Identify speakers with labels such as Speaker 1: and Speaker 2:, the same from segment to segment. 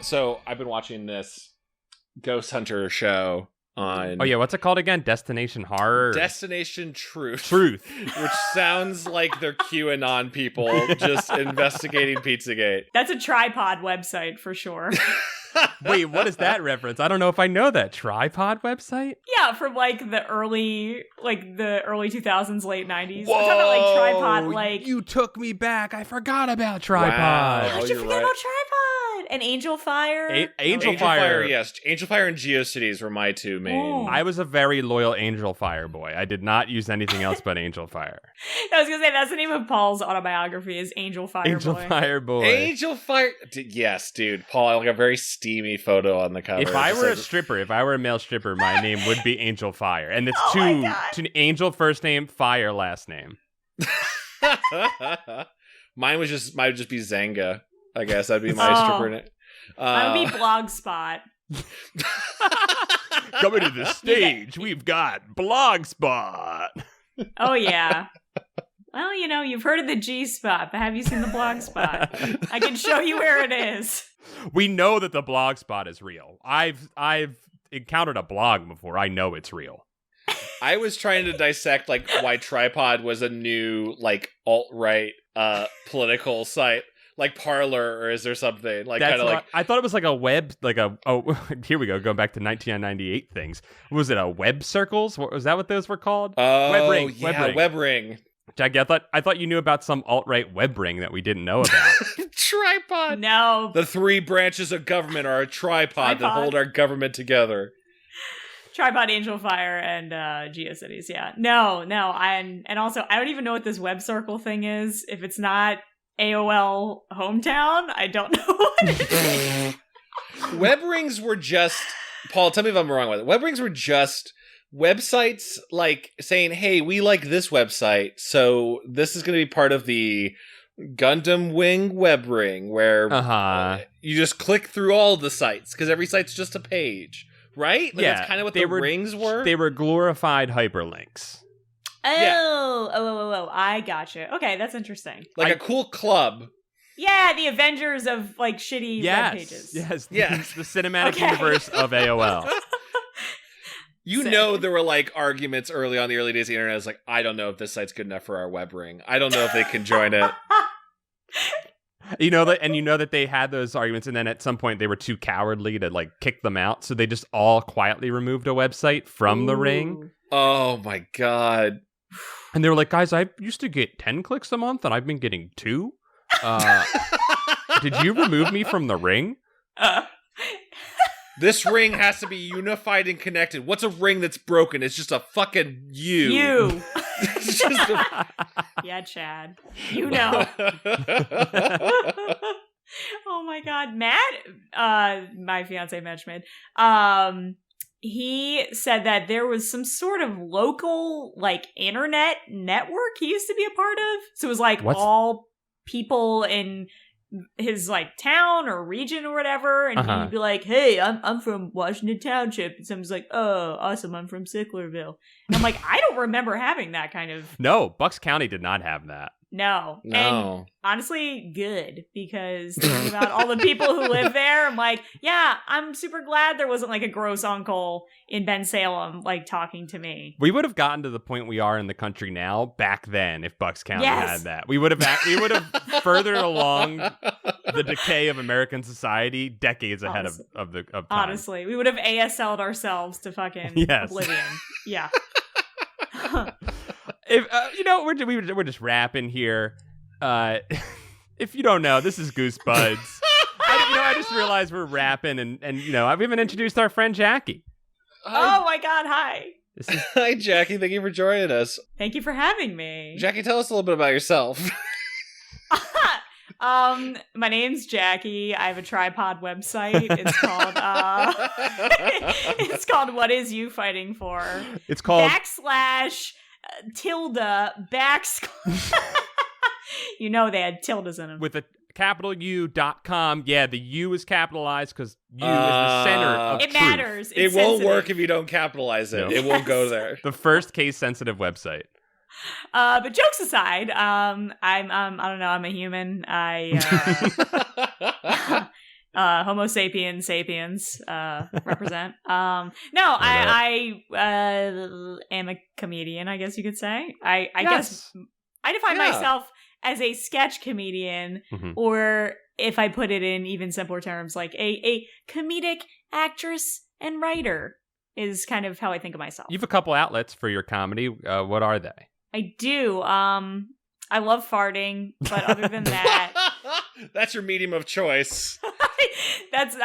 Speaker 1: So I've been watching this Ghost Hunter show on...
Speaker 2: Oh, yeah. What's it called again? Destination Horror?
Speaker 1: Destination Truth.
Speaker 2: Which
Speaker 1: sounds like they're QAnon people just investigating Pizzagate.
Speaker 3: That's a tripod website for sure.
Speaker 2: Wait, what is that reference? I don't know if I know that. Tripod website?
Speaker 3: Yeah, from the early 2000s, late 90s.
Speaker 2: Whoa,
Speaker 3: I'm talking about tripod,
Speaker 2: You took me back. I forgot about Tripod.
Speaker 1: Wow.
Speaker 3: How'd you forget about tripod? And Angel Fire?
Speaker 1: Angel Fire, yes. Angel Fire and GeoCities were my two main.
Speaker 3: Oh.
Speaker 2: I was a very loyal Angel Fire boy. I did not use anything else but Angel Fire.
Speaker 3: I was going to say, that's the name of Paul's autobiography, is Angel Fire
Speaker 2: Angel
Speaker 3: Boy.
Speaker 2: Fire boy.
Speaker 1: Angel Fire. Yes, dude. Paul, like a very steamy photo on the cover.
Speaker 2: If I were a stripper, if I were a male stripper, my name would be Angel Fire. And it's two Angel first name, Fire last name.
Speaker 1: Mine would just be Zanga. I guess that'd be my stripper name.
Speaker 3: I would be Blogspot.
Speaker 2: Coming to the stage, we've got Blogspot.
Speaker 3: Oh, yeah. Well, you've heard of the G-spot, but have you seen the Blogspot? I can show you where it is.
Speaker 2: We know that the Blogspot is real. I've encountered a blog before. I know it's real.
Speaker 1: I was trying to dissect why Tripod was a new alt-right political site. Like Parler, or is there something
Speaker 2: I thought it was like a web, here we go, going back to 1998 things. Was it a web circles? Was that what those were called?
Speaker 1: Oh,
Speaker 2: web ring. Jacquie, I thought you knew about some alt-right web ring that we didn't know about.
Speaker 1: Tripod.
Speaker 3: No.
Speaker 1: The three branches of government are a tripod that hold our government together.
Speaker 3: Tripod, Angel Fire, and GeoCities. Yeah. No. And also, I don't even know what this web circle thing is. If it's not AOL Hometown, I don't know what it is.
Speaker 1: Web rings were just... Paul, tell me if I'm wrong with it. Web rings were just websites saying, hey, we like this website, so this is going to be part of the Gundam Wing web ring, where you just click through all the sites, because every site's just a page, right? That's kind of what the rings were?
Speaker 2: They were glorified hyperlinks.
Speaker 3: Oh, I gotcha. Okay, that's interesting.
Speaker 1: A cool club.
Speaker 3: Yeah, the Avengers of shitty web pages.
Speaker 2: Yes, the cinematic universe of AOL.
Speaker 1: There were arguments early on the early days of the internet. I was I don't know if this site's good enough for our web ring. I don't know if they can join it.
Speaker 2: that they had those arguments, and then at some point they were too cowardly to kick them out, so they just all quietly removed a website from the ring.
Speaker 1: Oh my god.
Speaker 2: And they were like, guys, I used to get 10 clicks a month, and I've been getting 2. Did you remove me from the ring?
Speaker 1: This ring has to be unified and connected. What's a ring that's broken? It's just a fucking U.
Speaker 3: It's just Yeah, Chad. You know. Oh my god. Matt, my fiance Matt Schmidt, he said that there was some sort of local, internet network he used to be a part of. So it was all people in his town or region or whatever, and he'd be like, hey, I'm from Washington Township, and someone's like, oh, awesome, I'm from Sicklerville. And I'm like, I don't remember having that kind of...
Speaker 2: No, Bucks County did not have that.
Speaker 3: No. And honestly, good, because thinking about all the people who live there, I'm like, yeah, I'm super glad there wasn't a gross uncle in Bensalem talking to me.
Speaker 2: We would have gotten to the point we are in the country now back then if Bucks County had that. We would have furthered along the decay of American society decades ahead of time.
Speaker 3: Honestly, we would have ASL'd ourselves to fucking oblivion. Yeah.
Speaker 2: If we're just rapping here. If you don't know, this is Goosebuds. I just realized we're rapping, and we haven't introduced our friend Jacquie.
Speaker 3: Oh my god, hi.
Speaker 1: Hi, Jacquie. Thank you for joining us.
Speaker 3: Thank you for having me.
Speaker 1: Jacquie, tell us a little bit about yourself.
Speaker 3: My name's Jacquie. I have a tripod website. It's called it's called What Is You Fighting For?
Speaker 2: It's called
Speaker 3: /tilde they had tildes in them.
Speaker 2: With a capital U.com. Yeah, the U is capitalized because U is the center of truth.
Speaker 3: It matters.
Speaker 1: It won't work if you don't capitalize it. No. It won't go there.
Speaker 2: The first case-sensitive website.
Speaker 3: But jokes aside, I don't know, I'm a human. Homo sapiens represent. I am a comedian, I guess you could say. I guess I define myself as a sketch comedian, or if I put it in even simpler terms, like a comedic actress and writer is kind of how I think of myself.
Speaker 2: You have a couple outlets for your comedy. What are they?
Speaker 3: I do. I love farting, but other than that...
Speaker 1: That's your medium of choice.
Speaker 3: That's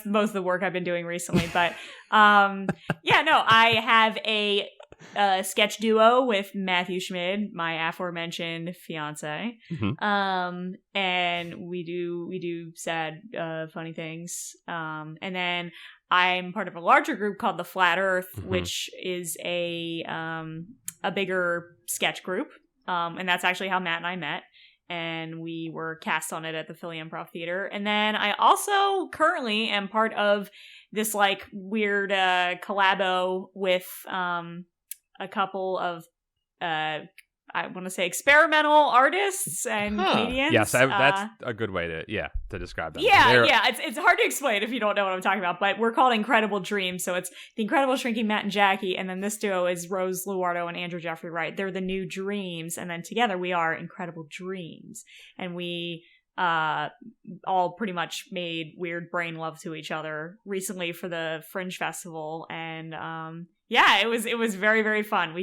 Speaker 3: most of the work I've been doing recently. But I have a sketch duo with Matthew Schmid, my aforementioned fiance. And we do sad, funny things. And then I'm part of a larger group called the Flat Earth, which is a bigger sketch group. And that's actually how Matt and I met. And we were cast on it at the Philly Improv Theater. And then I also currently am part of this like weird collabo with a couple of I want to say experimental artists and comedians.
Speaker 2: Yes, that's a good way to describe them.
Speaker 3: It's hard to explain if you don't know what I'm talking about, but we're called Incredible Dreams, so it's the Incredible Shrinking Matt and Jacquie, and then this duo is Rose Luardo and Andrew Jeffrey Wright. They're the New Dreams, and then together we are Incredible Dreams, and we all pretty much made weird brain love to each other recently for the Fringe Festival, and it was very, very fun.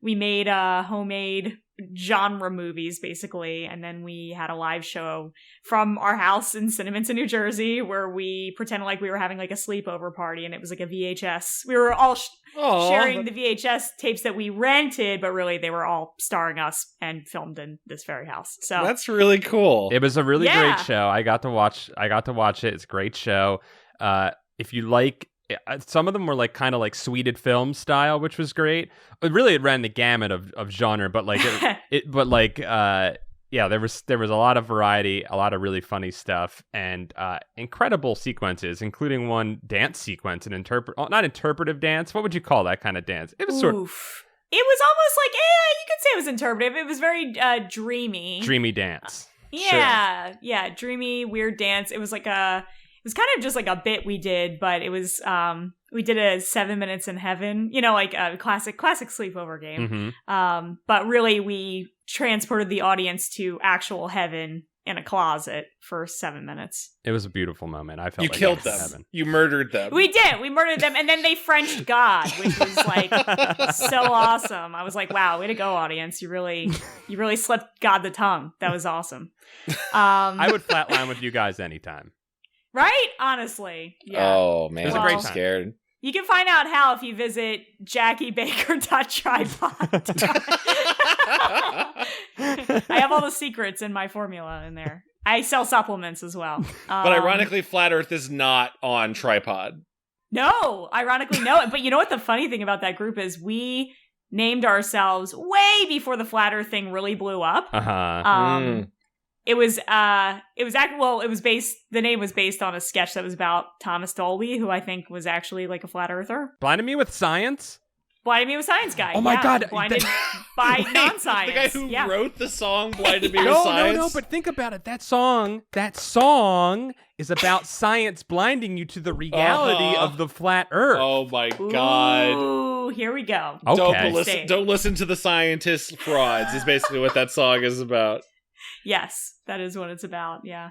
Speaker 3: We made homemade genre movies, basically, and then we had a live show from our house in Cinnaminson, New Jersey, where we pretended like we were having like a sleepover party, and it was like a VHS. We were all sharing the VHS tapes that we rented, but really they were all starring us and filmed in this very house. So
Speaker 1: that's really cool.
Speaker 2: It was a really great show. I got to watch it. It's a great show. If you like, some of them were like kind of like Swedish film style, which was great. It really ran the gamut of genre, but like there was a lot of variety, a lot of really funny stuff, and incredible sequences, including one dance sequence, not interpretive dance. What would you call that kind of dance? It was It
Speaker 3: was almost like, you could say it was interpretive. It was very dreamy.
Speaker 2: Dreamy dance.
Speaker 3: Dreamy, weird dance. It was like it was kind of just like a bit we did, but it was, we did a 7 Minutes in Heaven, like a classic sleepover game. But really we transported the audience to actual heaven in a closet for 7 minutes.
Speaker 2: It was a beautiful moment. I felt
Speaker 1: you killed them. Heaven. You murdered them.
Speaker 3: We did. We murdered them. And then they Frenched God, which was like so awesome. I was like, wow, way to go, audience. You really slipped God the tongue. That was awesome.
Speaker 2: I would flatline with you guys anytime.
Speaker 3: Right? Honestly. Yeah.
Speaker 1: Oh, man.
Speaker 2: It was a great time.
Speaker 1: Scared.
Speaker 3: You can find out how if you visit JackieBaker.tripod. I have all the secrets in my formula in there. I sell supplements as well.
Speaker 1: But ironically, Flat Earth is not on Tripod.
Speaker 3: No, ironically, no. But you know what the funny thing about that group is? We named ourselves way before the Flat Earth thing really blew up. The name was based on a sketch that was about Thomas Dolby, who I think was actually like a flat earther.
Speaker 2: Blinded me with science?
Speaker 3: Blinded me with science guy.
Speaker 2: Oh my God.
Speaker 3: Blinded by non-science.
Speaker 1: The guy who wrote the song Blinded Me with Science?
Speaker 2: No, but think about it. That song is about science blinding you to the reality of the flat earth.
Speaker 1: Oh my God.
Speaker 3: Ooh, here we go.
Speaker 2: Okay.
Speaker 1: Don't listen to the scientists' frauds is basically what that song is about.
Speaker 3: Yes, that is what it's about. Yeah.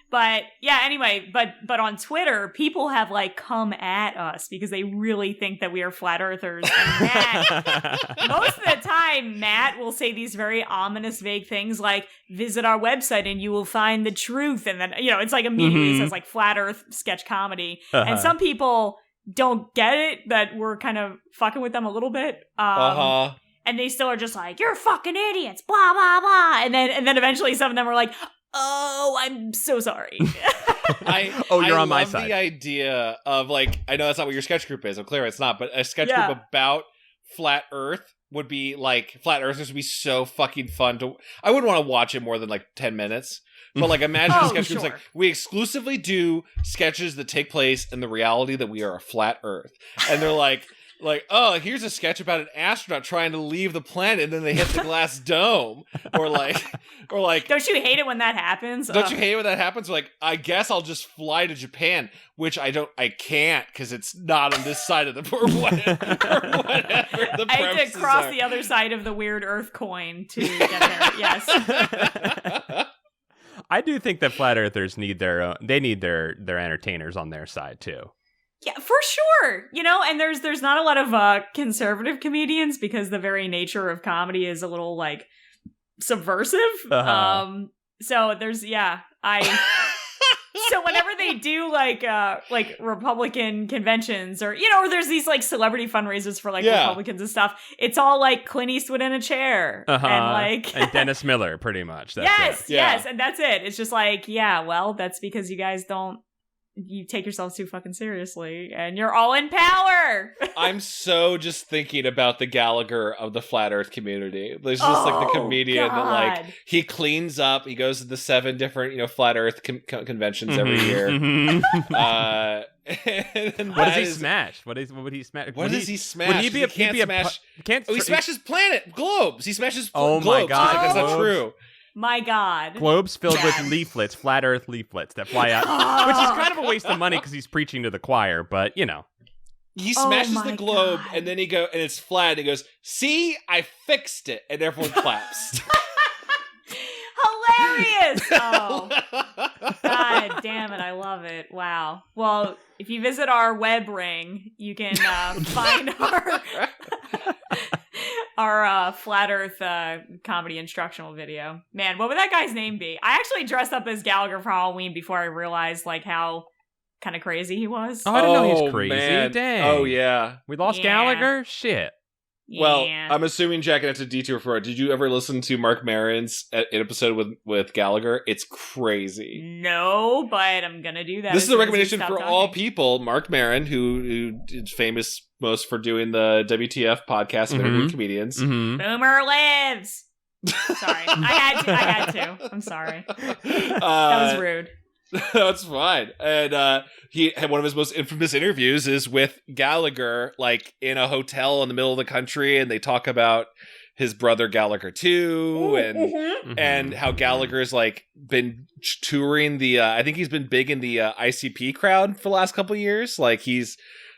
Speaker 3: But yeah, anyway, but on Twitter, people have like come at us because they really think that we are flat earthers. And most of the time, Matt will say these very ominous, vague things like, visit our website and you will find the truth. And then, it's like immediately says like flat earth sketch comedy. And some people don't get it, that we're kind of fucking with them a little bit. And they still are just like, you're fucking idiots, blah, blah, blah. And then eventually some of them are like, oh, I'm so sorry.
Speaker 2: You're on my side.
Speaker 1: I love the idea of like, I know that's not what your sketch group is. I'm clear it's not, but a sketch group about Flat Earth would be like, Flat Earthers would be so fucking fun to, I wouldn't want to watch it more than like 10 minutes. But like, imagine a sketch group's like, we exclusively do sketches that take place in the reality that we are a flat Earth. And they're like, like, oh, here's a sketch about an astronaut trying to leave the planet and then they hit the glass dome. Or like
Speaker 3: don't you hate it when that happens?
Speaker 1: Don't you hate it when that happens? Like, I guess I'll just fly to Japan, which I can't because it's not on this side of the or whatever the
Speaker 3: I had to cross
Speaker 1: are.
Speaker 3: the other side of the weird Earth coin to get there. Yes.
Speaker 2: I do think that flat earthers need their entertainers on their side too.
Speaker 3: Yeah, for sure. And there's not a lot of conservative comedians because the very nature of comedy is a little like subversive. So there's so whenever they do like Republican conventions or there's these like celebrity fundraisers for like Republicans and stuff, it's all like Clint Eastwood in a chair and like
Speaker 2: and Dennis Miller pretty much.
Speaker 3: That's yes, and that's it. It's just like, well, that's because you guys you take yourselves too fucking seriously and you're all in power.
Speaker 1: I'm so just thinking about the Gallagher of the flat earth community. There's just like the comedian that like he cleans up, he goes to the 7 different flat earth conventions every year.
Speaker 2: And
Speaker 1: what
Speaker 2: does he smash? What would he smash?
Speaker 1: What does he smash?
Speaker 2: He
Speaker 1: smashes planet globes. He smashes
Speaker 2: oh
Speaker 1: globes.
Speaker 2: My God,
Speaker 1: like, that's not true.
Speaker 3: My God.
Speaker 2: Globes filled with leaflets, flat earth leaflets that fly out, which is kind of a waste of money because he's preaching to the choir, but
Speaker 1: He smashes the globe and then and it's flat and he goes, "See, I fixed it." And everyone claps.
Speaker 3: Hilarious! Oh, God damn it. I love it. Wow. Well, if you visit our web ring, you can find our flat earth comedy instructional video. Man, what would that guy's name be? I actually dressed up as Gallagher for Halloween before I realized like how kind of crazy he was.
Speaker 2: Oh, I didn't know he was crazy.
Speaker 1: Man.
Speaker 2: Dang.
Speaker 1: Oh, yeah.
Speaker 2: We lost Gallagher? Shit.
Speaker 3: Yeah.
Speaker 1: Well, I'm assuming, Jack, and that's a detour for it. Did you ever listen to Mark Maron's episode with Gallagher? It's crazy.
Speaker 3: No, but I'm gonna do that.
Speaker 1: This is a recommendation for all people. Mark Maron, who is famous most for doing the WTF podcast of interviewing comedians.
Speaker 2: Mm-hmm.
Speaker 3: Boomer lives. Sorry, I had to. I'm sorry. That was rude.
Speaker 1: That's fine. And he had one of his most infamous interviews is with Gallagher, like in a hotel in the middle of the country, and they talk about his brother Gallagher too, and how Gallagher's like been touring the. I think he's been big in the ICP crowd for the last couple of years. Like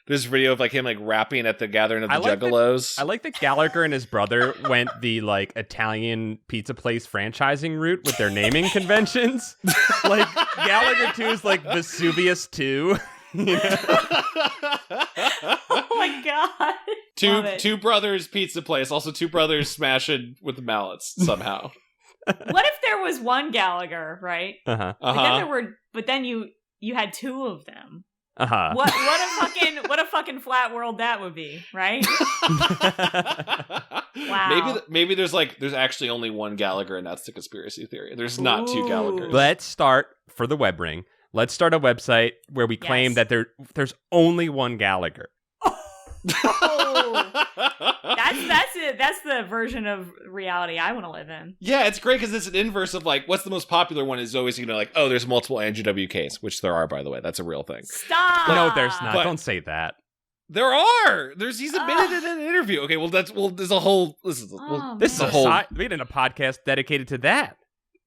Speaker 1: there's a video of like him like rapping at the gathering of the Juggalos.
Speaker 2: I like that Gallagher and his brother went the like Italian pizza place franchising route with their naming conventions. Like Gallagher 2 is like Vesuvius 2.
Speaker 3: Oh my God.
Speaker 1: Two brothers pizza place, also two brothers smashing with the mallets somehow.
Speaker 3: What if there was one Gallagher, right? But then you had 2 of them. What a fucking flat world that would be, right? Wow.
Speaker 1: Maybe there's actually only one Gallagher, and that's the conspiracy theory. There's not 2 Gallaghers.
Speaker 2: Let's start for the web ring. Let's start a website where we claim that there's only one Gallagher.
Speaker 3: Oh. That's it. That's the version of reality I want to live in.
Speaker 1: Yeah, it's great because it's an inverse of like what's the most popular one is always like, oh, there's multiple Andrew WKs, which there are, by the way. That's a real thing.
Speaker 3: Stop.
Speaker 2: No, there's not. Don't say that.
Speaker 1: There are. He's admitted in an interview. Okay, there's a whole. This is a whole.
Speaker 2: We did a podcast dedicated to that.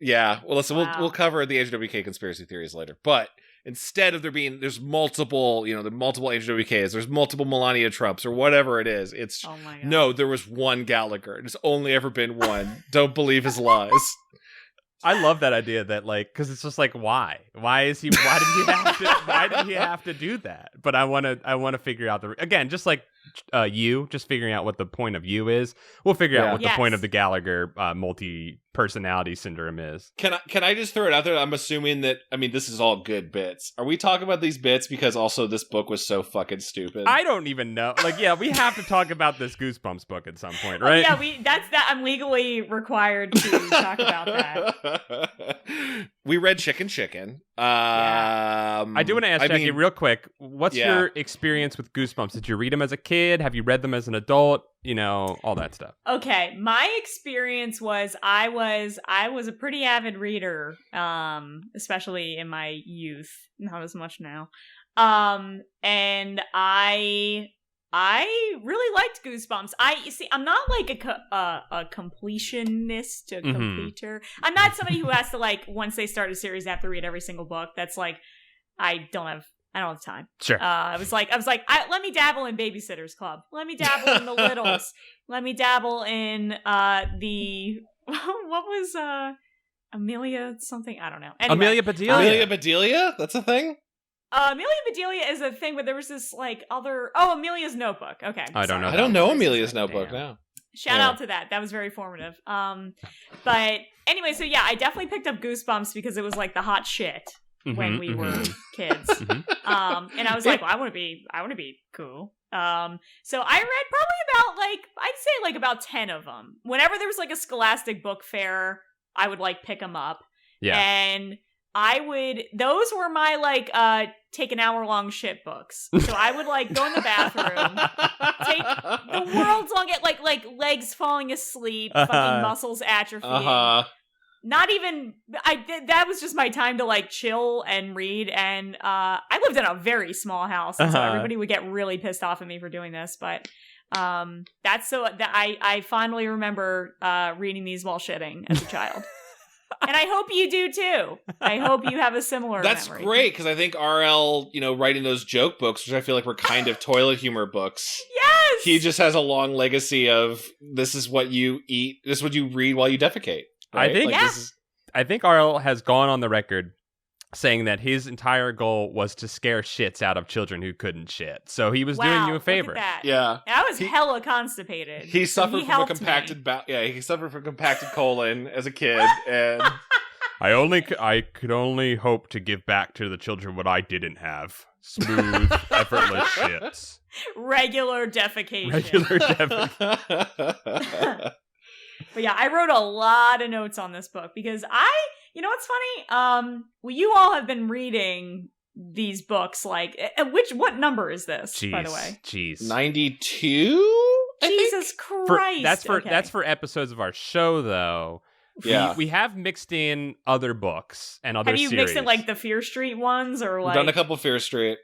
Speaker 1: Yeah. Well, listen, we'll cover the Andrew WK conspiracy theories later, but. Instead of there's multiple, the multiple Andrew WKs, there's multiple Melania Trumps or whatever it is. It's no, there was one Gallagher. There's only ever been one. Don't believe his lies.
Speaker 2: I love that idea that because it's just like, why did he have to do that? But I want to figure out again, just like just figuring out what the point of you is. We'll figure out what the point of the Gallagher multi-personality syndrome is.
Speaker 1: Can I just throw it out there? I'm assuming that, this is all good bits. Are we talking about these bits because also this book was so fucking stupid?
Speaker 2: I don't even know. We have to talk about this Goosebumps book at some point, right?
Speaker 3: I'm legally required to talk about that.
Speaker 1: We read Chicken.
Speaker 2: I do want to ask Jackie real quick. What's your experience with Goosebumps? Did you read them as a kid? Have you read them as an adult? All that stuff.
Speaker 3: Okay, my experience was I was a pretty avid reader, especially in my youth. Not as much now. And I I really liked Goosebumps. I'm not like a completionist, a completer. I'm not somebody who has to like once they start a series, they have to read every single book. That's like I don't have time.
Speaker 2: Sure.
Speaker 3: I was like, let me dabble in Babysitter's Club. Let me dabble in The Littles. Let me dabble in the what was Amelia something? I don't know. Anyway,
Speaker 2: Amelia Bedelia.
Speaker 1: Amelia Bedelia? That's a thing?
Speaker 3: Amelia Bedelia is a thing, but there was this like other. Oh, Amelia's Notebook. Okay,
Speaker 2: I don't know.
Speaker 1: I don't know Amelia's Notebook now.
Speaker 3: Shout out to that. That was very formative. But anyway, so yeah, I definitely picked up Goosebumps because it was like the hot shit when we were kids. And I was like, well, I want to be cool. So I read probably about like I'd say like about 10 of them. Whenever there was like a Scholastic book fair, I would like pick them up.
Speaker 2: Yeah.
Speaker 3: And those were my like take an hour long shit books. So I would like go in the bathroom, take the world's long like legs falling asleep, fucking muscles atrophying. Not even that was just my time to like chill and read. And I lived in a very small house, and so everybody would get really pissed off at me for doing this, but that's so that I fondly remember reading these while shitting as a child. And I hope you do too. I hope you have a similar
Speaker 1: That's
Speaker 3: memory.
Speaker 1: great, because I think RL, writing those joke books, which I feel like were kind of toilet humor books.
Speaker 3: Yes!
Speaker 1: He just has a long legacy of this is what you eat, this is what you read while you defecate. Right?
Speaker 2: I think RL has gone on the record saying that his entire goal was to scare shits out of children who couldn't shit. So he was doing you a favor.
Speaker 3: Look at that.
Speaker 1: Yeah.
Speaker 3: I was hella constipated.
Speaker 1: He suffered from a compacted he suffered from compacted colon as a kid, and
Speaker 2: I could only hope to give back to the children what I didn't have. Smooth, effortless shits.
Speaker 3: Regular defecation. But yeah, I wrote a lot of notes on this book because you know what's funny? Well, you all have been reading these books, like, what number is this, by the way?
Speaker 2: Jeez.
Speaker 1: 92?
Speaker 3: Jesus Christ.
Speaker 2: That's for episodes of our show, though.
Speaker 1: Yeah.
Speaker 2: We have mixed in other books and other series.
Speaker 3: Have you mixed in, like, the Fear Street ones, or, like...
Speaker 1: We've done a couple Fear Street.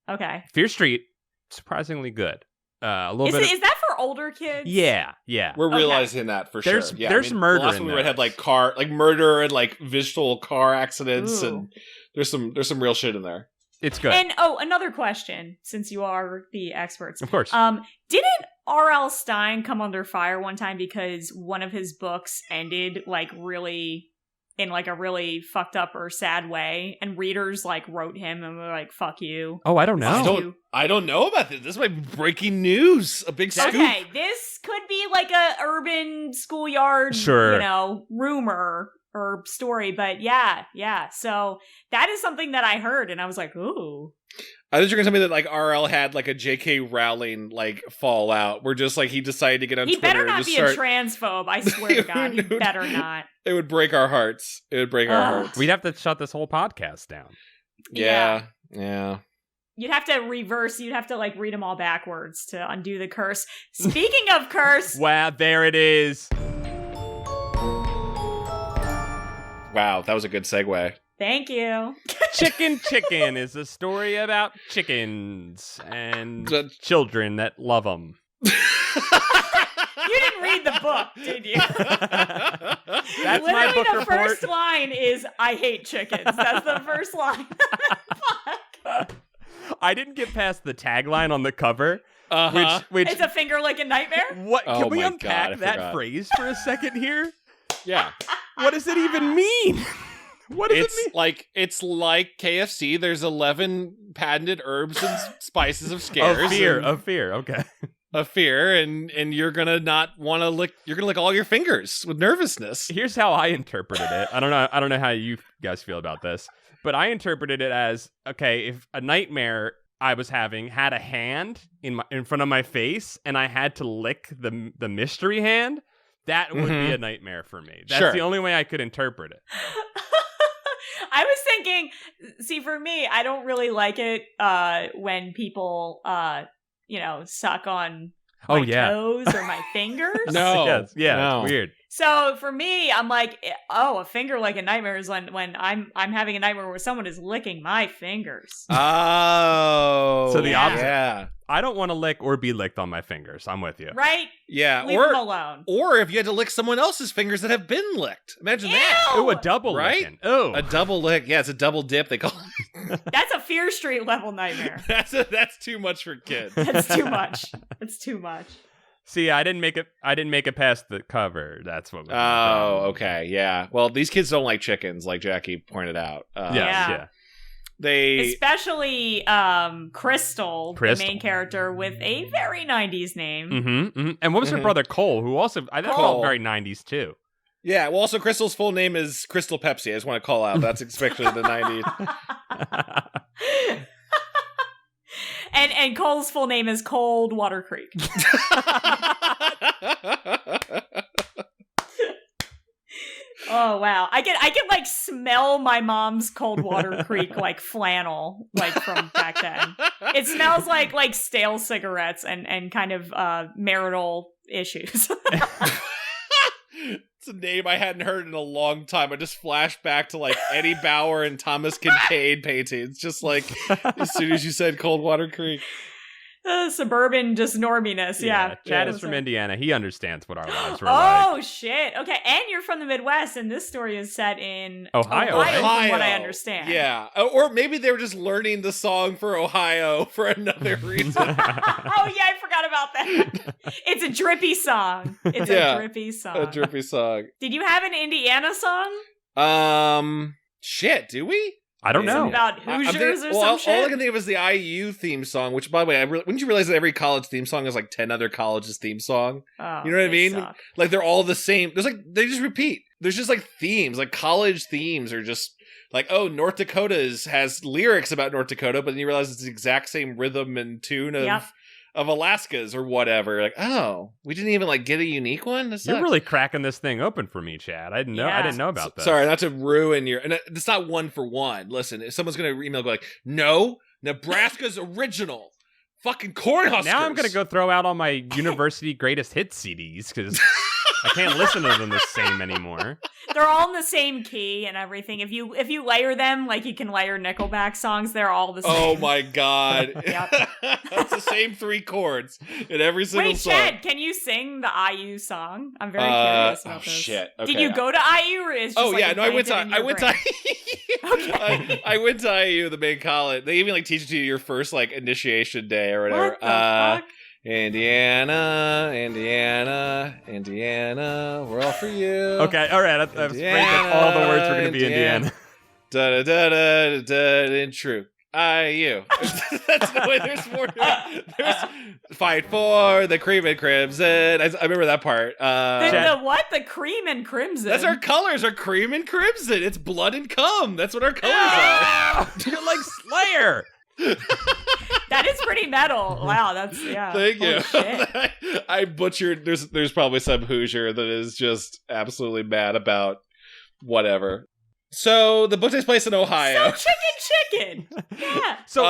Speaker 3: Okay.
Speaker 2: Fear Street, surprisingly good. A little bit.
Speaker 3: Is that for older kids?
Speaker 2: Yeah.
Speaker 1: We're realizing that for sure. Yeah,
Speaker 2: there's murder.
Speaker 1: The last one we read had murder and like visual car accidents, and there's some real shit in there.
Speaker 2: It's good.
Speaker 3: And another question, since you are the experts,
Speaker 2: of course.
Speaker 3: Didn't R.L. Stine come under fire one time because one of his books ended like really in like a really fucked up or sad way, and readers like wrote him and were like, fuck you?
Speaker 2: Oh, I don't know.
Speaker 1: I don't know about this. This is my breaking news. A big scoop.
Speaker 3: Okay, this could be like a urban schoolyard, rumor or story, but yeah. So that is something that I heard, and I was like, ooh.
Speaker 1: I thought you were going to tell me that like RL had like a J.K. Rowling like fallout where just like he decided to get on Twitter.
Speaker 3: He better not be a transphobe. I swear to God, he better not.
Speaker 1: It would break our hearts. It would break our hearts.
Speaker 2: We'd have to shut this whole podcast down.
Speaker 1: Yeah.
Speaker 3: You'd have to reverse. You'd have to like read them all backwards to undo the curse. Speaking of curse.
Speaker 2: Wow, there it is.
Speaker 1: Wow, that was a good segue.
Speaker 3: Thank you.
Speaker 2: Chicken is a story about chickens and children that love them.
Speaker 3: You didn't read the book, did you?
Speaker 2: That's
Speaker 3: literally
Speaker 2: my book
Speaker 3: the
Speaker 2: report.
Speaker 3: First line is, I hate chickens. That's the first line. Fuck.
Speaker 2: I didn't get past the tagline on the cover. Which
Speaker 3: it's a finger-lickin' nightmare?
Speaker 2: What? Can we unpack that phrase for a second here?
Speaker 1: Yeah.
Speaker 2: What does it even mean? What does it mean?
Speaker 1: It's like KFC. There's 11 patented herbs and spices of scares.
Speaker 2: Of fear. Okay.
Speaker 1: Of fear, and you're gonna not want to lick. You're gonna lick all your fingers with nervousness.
Speaker 2: Here's how I interpreted it. I don't know how you guys feel about this, but I interpreted it as, okay, if a nightmare I was having had a hand in front of my face, and I had to lick the mystery hand, that would be a nightmare for me. That's the only way I could interpret it.
Speaker 3: I was thinking, see, for me, I don't really like it when people, suck on my toes or my fingers.
Speaker 1: No.
Speaker 2: It's weird.
Speaker 3: So for me, I'm like, a finger-lickin' nightmare is when I'm having a nightmare where someone is licking my fingers.
Speaker 1: Oh.
Speaker 2: So the opposite.
Speaker 1: Yeah.
Speaker 2: I don't want to lick or be licked on my fingers. I'm with you.
Speaker 3: Right?
Speaker 1: Yeah,
Speaker 3: Leave them alone.
Speaker 1: Or if you had to lick someone else's fingers that have been licked. Imagine that.
Speaker 2: Ooh, a double
Speaker 1: right?
Speaker 2: licking. Oh,
Speaker 1: A double lick. Yeah, it's a double dip. They call it.
Speaker 3: That's a Fear Street level nightmare.
Speaker 1: That's too much for kids.
Speaker 3: That's too much. It's too much.
Speaker 2: See, I didn't make it past the cover. That's what.
Speaker 1: Oh, okay, yeah. Well, these kids don't like chickens, like Jackie pointed out.
Speaker 2: Yeah.
Speaker 3: Especially Crystal, the main character, with a very 90s name.
Speaker 2: Mm-hmm. And what was her brother Cole, who also I thought felt very 90s too.
Speaker 1: Yeah, well, also Crystal's full name is Crystal Pepsi. I just want to call out that's especially the 90s.
Speaker 3: And Cole's full name is Cold Water Creek. Oh wow! I can like smell my mom's Cold Water Creek like flannel like from back then. It smells like stale cigarettes and kind of marital issues.
Speaker 1: It's a name I hadn't heard in a long time. I just flashed back to like Eddie Bauer and Thomas Kincaid paintings, just like as soon as you said Cold Water Creek.
Speaker 3: Suburban just norminess, yeah.
Speaker 2: Chad is from Indiana. He understands what our lives were
Speaker 3: like.
Speaker 2: Oh,
Speaker 3: shit. Okay, and you're from the Midwest, and this story is set in
Speaker 2: Ohio,
Speaker 3: from what I understand.
Speaker 1: Yeah, or maybe they were just learning the song for Ohio for another reason.
Speaker 3: Oh, yeah, I forgot about that. It's a drippy song. It's a drippy song.
Speaker 1: A drippy song.
Speaker 3: Did you have an Indiana song?
Speaker 1: Shit, do we?
Speaker 2: I don't know.
Speaker 3: About Hoosiers or some shit?
Speaker 1: All I can think of is the IU theme song, which, by the way, wouldn't you realize that every college theme song is like 10 other colleges' theme song?
Speaker 3: Oh,
Speaker 1: you know what I mean?
Speaker 3: Suck.
Speaker 1: Like, they're all the same. They just repeat. There's just like themes, like college themes are just like, oh, North Dakota's has lyrics about North Dakota, but then you realize it's the exact same rhythm and tune of Alaska's or whatever. Like, oh, we didn't even like get a unique one?
Speaker 2: You're really cracking this thing open for me, Chad. I didn't know about that.
Speaker 1: Sorry, not to ruin your... And it's not one for one. Listen, if someone's going to email, go like, no, Nebraska's original. Fucking Cornhuskers.
Speaker 2: Now I'm going to go throw out all my university greatest hits CDs because I can't listen to them the same anymore.
Speaker 3: They're all in the same key and everything. If you layer them like you can layer Nickelback songs, they're all the same.
Speaker 1: Oh my god. It's the same 3 chords in every single song.
Speaker 3: Wait, Chad, can you sing the IU song? I'm very curious about this.
Speaker 1: Shit. Okay.
Speaker 3: Did you go to IU or is just
Speaker 1: I went to
Speaker 3: Okay.
Speaker 1: I went to IU, the main college. They even like teach it to you your first like initiation day or whatever.
Speaker 3: What the fuck?
Speaker 1: Indiana, we're all for you.
Speaker 2: Okay, all right. I've breaking all the words we're going to be Indiana.
Speaker 1: Da da da da da. And true. IU. That's the way. There's more. There's fight for the cream and crimson. I remember that part.
Speaker 3: The what? The cream and crimson.
Speaker 1: That's our colors. Our cream and crimson. It's blood and cum. That's what our colors are.
Speaker 2: You're like Slayer.
Speaker 3: That is pretty metal. Wow, that's
Speaker 1: Thank you.
Speaker 3: Shit.
Speaker 1: I butchered. There's probably some Hoosier that is just absolutely mad about whatever. So the book takes place in Ohio.
Speaker 3: So chicken. Yeah.
Speaker 2: So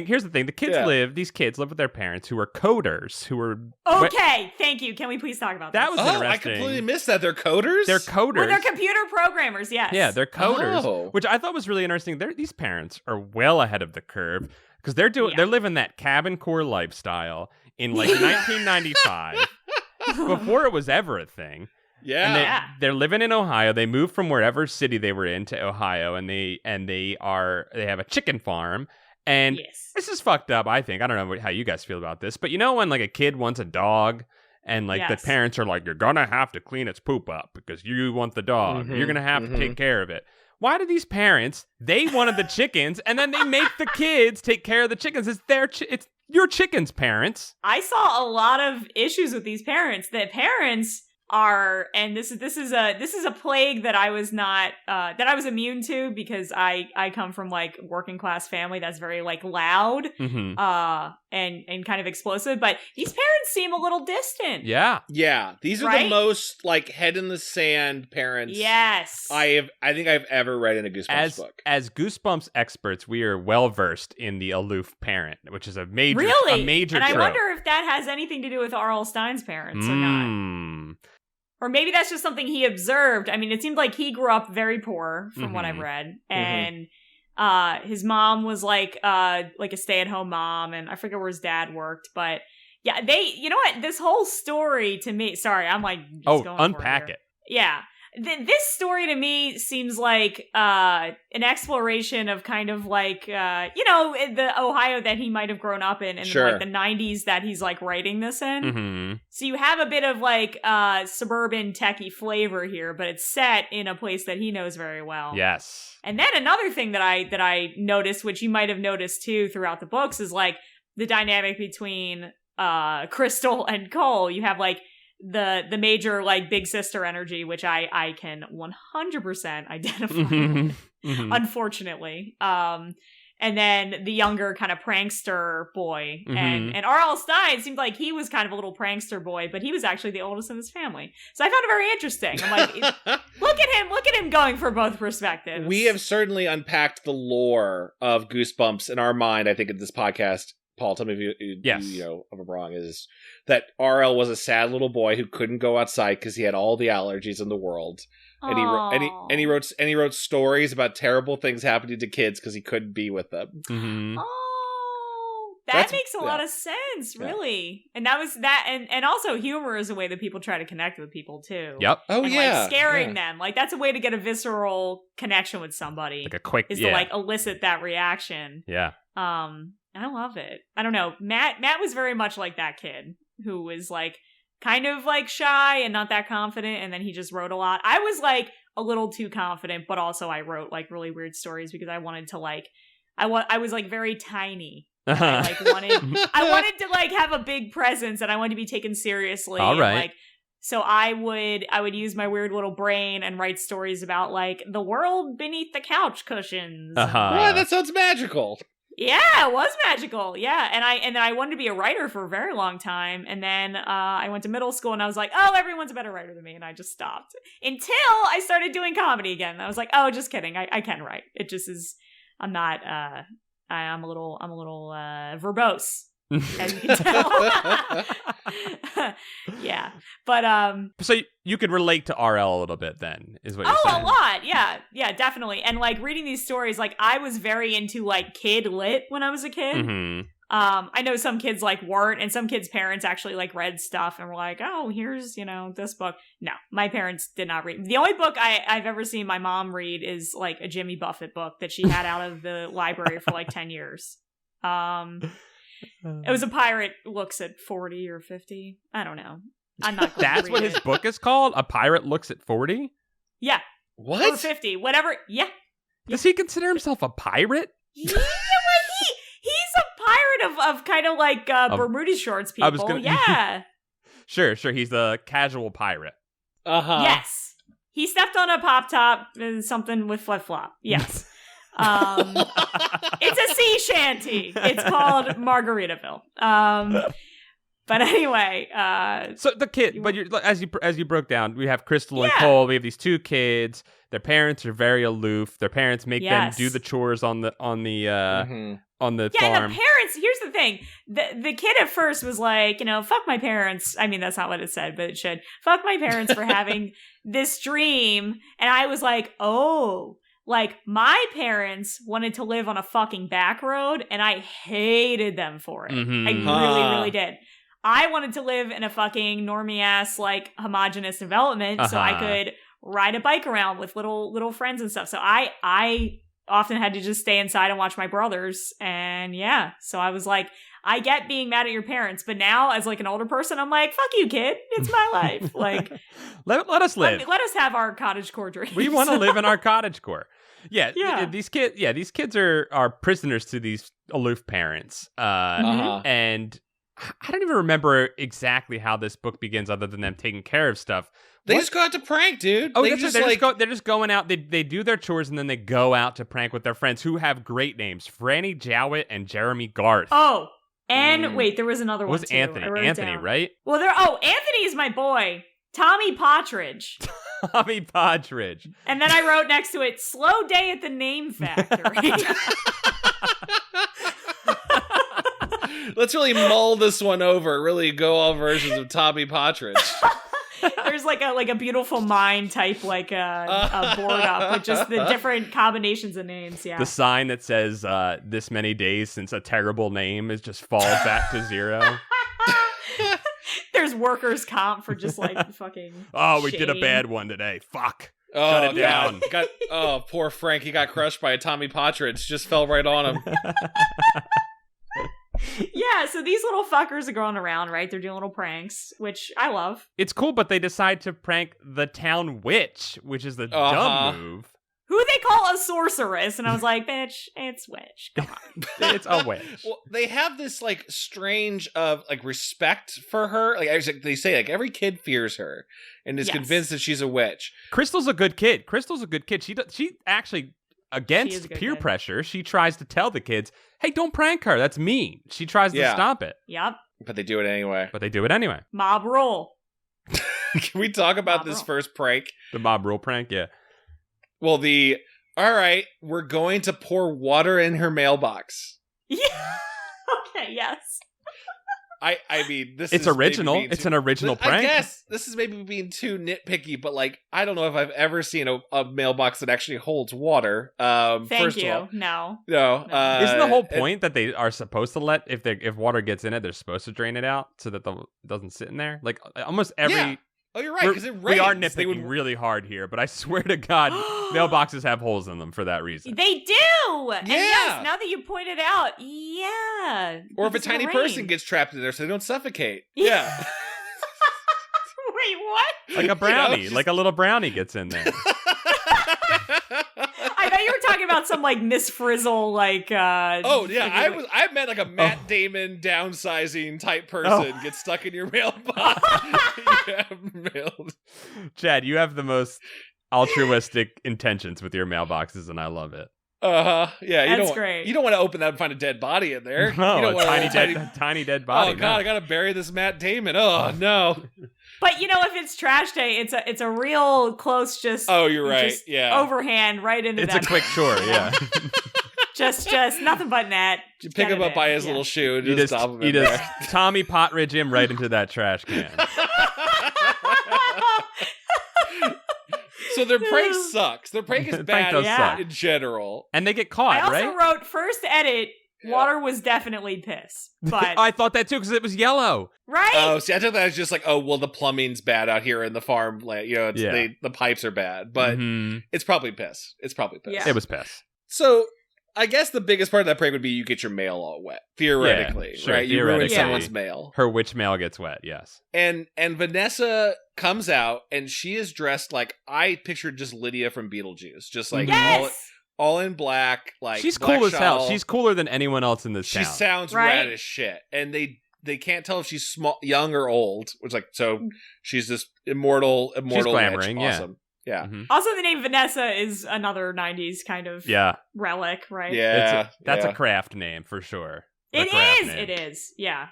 Speaker 2: here's the thing. These kids live with their parents who are coders, who are...
Speaker 3: Okay, thank you. Can we please talk about
Speaker 2: that?
Speaker 3: That
Speaker 2: was interesting.
Speaker 1: I completely missed that. They're coders?
Speaker 2: They're coders.
Speaker 3: Well, they're computer programmers, yes.
Speaker 2: Yeah, they're coders, which I thought was really interesting. These parents are well ahead of the curve because they're living that cabincore lifestyle in like 1995 before it was ever a thing.
Speaker 1: Yeah,
Speaker 2: and they're living in Ohio. They moved from wherever city they were in to Ohio, and they have a chicken farm. And this is fucked up, I think. I don't know how you guys feel about this, but you know when like a kid wants a dog, and like the parents are like, "You're gonna have to clean its poop up because you want the dog. You're gonna have to take care of it." Why do these parents? They wanted the chickens, and then they make the kids take care of the chickens. It's your chickens, parents.
Speaker 3: I saw a lot of issues with these parents. The parents are, and this is a plague that I was not that I was immune to because I come from like working class family that's very like loud and kind of explosive, but these parents seem a little distant.
Speaker 1: Yeah, these are the most like head in the sand parents.
Speaker 3: Yes,
Speaker 1: I think I've ever read in a Goosebumps book.
Speaker 2: As Goosebumps experts, we are well versed in the aloof parent, which is a major
Speaker 3: and
Speaker 2: trope.
Speaker 3: I wonder if that has anything to do with R.L. Stein's parents or not. Or maybe that's just something he observed. I mean, it seemed like he grew up very poor from what I've read. And His mom was like a stay-at-home mom, and I forget where his dad worked, but yeah, you know what? This whole story to me, sorry, I'm like, just going
Speaker 2: unpack it.
Speaker 3: Yeah. This story to me seems like an exploration of kind of like, the Ohio that he might have grown up in like the 90s that he's like writing this in.
Speaker 2: Mm-hmm.
Speaker 3: So you have a bit of like suburban techie flavor here, but it's set in a place that he knows very well.
Speaker 2: Yes.
Speaker 3: And then another thing that I noticed, which you might have noticed too throughout the books, is like the dynamic between Crystal and Cole. You have like the major like big sister energy, which I can 100% identify with, unfortunately. And then the younger kind of prankster boy, and R.L. Stine seemed like he was kind of a little prankster boy, but he was actually the oldest in his family. So I found it very interesting. I'm like, look at him going for both perspectives.
Speaker 1: We have certainly unpacked the lore of Goosebumps in our mind, I think, in this podcast. Paul, tell me if if I'm wrong, is that RL was a sad little boy who couldn't go outside because he had all the allergies in the world. And he wrote stories about terrible things happening to kids because he couldn't be with them.
Speaker 2: Mm-hmm.
Speaker 3: Oh, that makes a lot of sense, really. And that was that, and also humor is a way that people try to connect with people too.
Speaker 2: Yep.
Speaker 3: Oh, and, like, scaring them, like that's a way to get a visceral connection with somebody.
Speaker 2: Like a quick,
Speaker 3: to like elicit that reaction.
Speaker 2: Yeah.
Speaker 3: I love it. I don't know. Matt was very much like that kid who was like kind of like shy and not that confident, and then he just wrote a lot. I was like a little too confident, but also I wrote like really weird stories because I wanted to like I was like very tiny. I wanted to like have a big presence, and I wanted to be taken seriously.
Speaker 2: All right.
Speaker 3: And, like, so I would use my weird little brain and write stories about like the world beneath the couch cushions.
Speaker 1: Yeah, that sounds magical.
Speaker 3: Yeah, it was magical. Yeah, and then I wanted to be a writer for a very long time, and then I went to middle school, and I was like, oh, everyone's a better writer than me, and I just stopped until I started doing comedy again. I was like, oh, just kidding, I can write. It just is. I'm not. I'm a little verbose, as you can tell. Yeah, but
Speaker 2: So you could relate to RL a little bit, then, is what you're saying.
Speaker 3: A lot, yeah, definitely. And like reading these stories, like I was very into like kid lit when I was a kid.
Speaker 2: Mm-hmm.
Speaker 3: I know some kids like weren't, and some kids' parents actually like read stuff and were like, oh, here's this book. No, my parents did not read. The only book I've ever seen my mom read is like a Jimmy Buffett book that she had out of the library for like 10 years. It was A Pirate Looks at 40 or 50. I don't know. I'm not going
Speaker 2: That's
Speaker 3: to read
Speaker 2: what
Speaker 3: it.
Speaker 2: his book is called? A Pirate Looks at 40?
Speaker 3: Yeah.
Speaker 1: What?
Speaker 3: Or 50. Whatever. Yeah.
Speaker 2: Does he consider himself a pirate?
Speaker 3: Yeah, well, he's a pirate of kind of like Bermuda shorts people. Yeah.
Speaker 2: Sure. He's a casual pirate.
Speaker 1: Uh-huh.
Speaker 3: Yes. He stepped on a pop top and something with flip-flop. Yes. It's a sea shanty. It's called Margaritaville. But anyway,
Speaker 2: so the kid, but as you broke down, we have Crystal and Cole. We have these two kids. Their parents are very aloof. Their parents make them do the chores on the farm.
Speaker 3: And the parents. Here's the thing: the kid at first was like, fuck my parents. I mean, that's not what it said, but it should. Fuck my parents for having this dream. And I was like, oh. Like, my parents wanted to live on a fucking back road, and I hated them for it.
Speaker 2: Mm-hmm.
Speaker 3: I really, really did. I wanted to live in a fucking normie-ass, like, homogenous development so I could ride a bike around with little friends and stuff. So I often had to just stay inside and watch my brothers. And, yeah. So I was like, I get being mad at your parents, but now, as, like, an older person, I'm like, fuck you, kid. It's my life. Like,
Speaker 2: let us live.
Speaker 3: Let us have our cottagecore dreams.
Speaker 2: We want to live in our cottagecore. Yeah. These kids are prisoners to these aloof parents. And I don't even remember exactly how this book begins, other than them taking care of stuff.
Speaker 1: They just go out to prank, dude.
Speaker 2: Oh, they're just going out. They do their chores, and then they go out to prank with their friends who have great names: Franny Jowett and Jeremy Garth.
Speaker 3: Oh, and wait, there was another one too.
Speaker 2: Anthony, right?
Speaker 3: Well, Anthony is my boy. Tommy Partridge.
Speaker 2: Tommy Partridge.
Speaker 3: And then I wrote next to it, slow day at the Name Factory.
Speaker 1: Let's really mull this one over. Really go all versions of Tommy Partridge.
Speaker 3: There's there's like a Beautiful Mind type a board up with just the different combinations of names. Yeah.
Speaker 2: The sign that says this many days since a terrible name is just falls back to 0.
Speaker 3: There's workers' comp for just like fucking.
Speaker 2: Oh, we
Speaker 3: shame.
Speaker 2: did a bad one today. Fuck.
Speaker 1: Oh,
Speaker 2: Shut it down.
Speaker 1: Poor Frank. He got crushed by a Tommy Partridge. Just fell right on him.
Speaker 3: Yeah, so these little fuckers are going around, right? They're doing little pranks, which I love.
Speaker 2: It's cool, but they decide to prank the town witch, which is the dumb move.
Speaker 3: Who they call a sorceress, and I was like, bitch, it's witch. Come on.
Speaker 2: It's a witch.
Speaker 1: Well, they have this like strange of like respect for her. Like they say, like every kid fears her and is convinced that she's a witch.
Speaker 2: Crystal's a good kid. She actually, against
Speaker 3: She is a good
Speaker 2: peer
Speaker 3: kid.
Speaker 2: pressure, she tries to tell the kids, "Hey, don't prank her. That's mean." She tries to stop it,
Speaker 3: Yep.
Speaker 1: But they do it anyway.
Speaker 2: but they do it anyway.
Speaker 3: Mob rule.
Speaker 1: Can we talk about
Speaker 3: Mob
Speaker 1: this
Speaker 3: rule.
Speaker 1: first prank?
Speaker 2: The mob rule prank, yeah.
Speaker 1: Well, all right, we're going to pour water in her mailbox.
Speaker 3: Yeah. Okay, yes.
Speaker 1: I mean, this
Speaker 2: It's
Speaker 1: is
Speaker 2: original.
Speaker 1: maybe being
Speaker 2: It's an original
Speaker 1: I
Speaker 2: prank.
Speaker 1: guess this is maybe being too nitpicky, but like, I don't know if I've ever seen a mailbox that actually holds water.
Speaker 3: Thank
Speaker 1: first
Speaker 3: you.
Speaker 1: of all,
Speaker 3: No.
Speaker 1: no.
Speaker 2: Isn't the whole point that they are supposed to let if water gets in it, they're supposed to drain it out so that it doesn't sit in there? Like almost every.
Speaker 1: Yeah. Oh, you're right. Because it rains.
Speaker 2: We are
Speaker 1: They
Speaker 2: nitpicking
Speaker 1: would-
Speaker 2: really hard here, but I swear to God, mailboxes have holes in them for that reason.
Speaker 3: They do! And
Speaker 1: Yeah.
Speaker 3: yes, now that you point it out, yeah.
Speaker 1: Or if a
Speaker 3: because of
Speaker 1: tiny
Speaker 3: the
Speaker 1: person
Speaker 3: rain.
Speaker 1: gets trapped in there, so they don't suffocate.
Speaker 3: Yeah.
Speaker 1: Yeah.
Speaker 3: Wait, what?
Speaker 2: Like a brownie,
Speaker 1: just-
Speaker 2: like a little brownie gets in there.
Speaker 3: I thought you were talking about some like Miss Frizzle, like
Speaker 1: Oh yeah, I meant like a Matt Damon downsizing type person gets stuck in your mailbox. Yeah, mailed.
Speaker 2: Chad, you have the most altruistic intentions with your mailboxes, and I love it.
Speaker 1: Yeah,
Speaker 3: That's great.
Speaker 1: You don't want to open that and find a dead body in there. You
Speaker 2: No,
Speaker 1: don't
Speaker 2: a
Speaker 1: want
Speaker 2: tiny dead body.
Speaker 1: Oh god, I gotta bury this Matt Damon. Oh no.
Speaker 3: But you know, if it's trash day, it's a real close, just
Speaker 1: Oh, you're right.
Speaker 3: just
Speaker 1: Yeah.
Speaker 3: overhand right into
Speaker 2: It's
Speaker 3: that.
Speaker 2: a quick chore, yeah.
Speaker 3: just nothing but net.
Speaker 1: You
Speaker 3: Just
Speaker 1: pick
Speaker 3: get
Speaker 1: him
Speaker 3: it
Speaker 1: up by
Speaker 3: in.
Speaker 1: his
Speaker 3: Yeah.
Speaker 1: little shoe and
Speaker 2: You
Speaker 1: just
Speaker 2: just,
Speaker 1: stop him
Speaker 2: you
Speaker 1: in
Speaker 2: just
Speaker 1: there.
Speaker 2: Tommy Potridge him right into that trash can.
Speaker 1: So their prank sucks. Their prank is
Speaker 2: The prank
Speaker 1: bad
Speaker 2: does
Speaker 3: suck.
Speaker 1: in general.
Speaker 2: And they get
Speaker 3: I
Speaker 2: caught,
Speaker 3: also
Speaker 2: right?
Speaker 3: wrote first edit. Water was definitely piss, but
Speaker 2: I thought that too because it was yellow.
Speaker 3: right.
Speaker 1: Oh, see, I took that as just like, oh, well, the plumbing's bad out here in the farm. Like, you know, it's,
Speaker 2: Yeah.
Speaker 1: the pipes are bad, but
Speaker 2: Mhm.
Speaker 1: it's probably piss. It's probably piss.
Speaker 3: Yeah.
Speaker 2: It was piss.
Speaker 1: So I guess the biggest part of that prank would be you get your mail all wet, theoretically,
Speaker 2: Yeah, sure,
Speaker 1: right? You ruin
Speaker 2: theoretically.
Speaker 1: someone's mail.
Speaker 2: Her witch mail gets wet, yes.
Speaker 1: And Vanessa comes out and she is dressed like I pictured just Lydia from Beetlejuice, just like
Speaker 3: yes.
Speaker 1: all in black, like
Speaker 2: She's
Speaker 1: black
Speaker 2: cool as hell.
Speaker 1: shawl.
Speaker 2: She's cooler than anyone else in this
Speaker 1: She
Speaker 2: town.
Speaker 1: sounds
Speaker 3: Right?
Speaker 1: rad as shit, and they can't tell if she's small, young or old. Which like so she's this immortal
Speaker 2: She's
Speaker 1: witch.
Speaker 2: glamoring, yeah.
Speaker 1: Awesome. Yeah.
Speaker 2: Mhm.
Speaker 3: Also, the name Vanessa is another '90s kind of
Speaker 2: Yeah.
Speaker 3: relic, right?
Speaker 1: Yeah.
Speaker 2: That's
Speaker 1: yeah.
Speaker 2: a craft name for sure.
Speaker 3: It
Speaker 2: A craft
Speaker 3: is.
Speaker 2: name.
Speaker 3: It is. Yeah.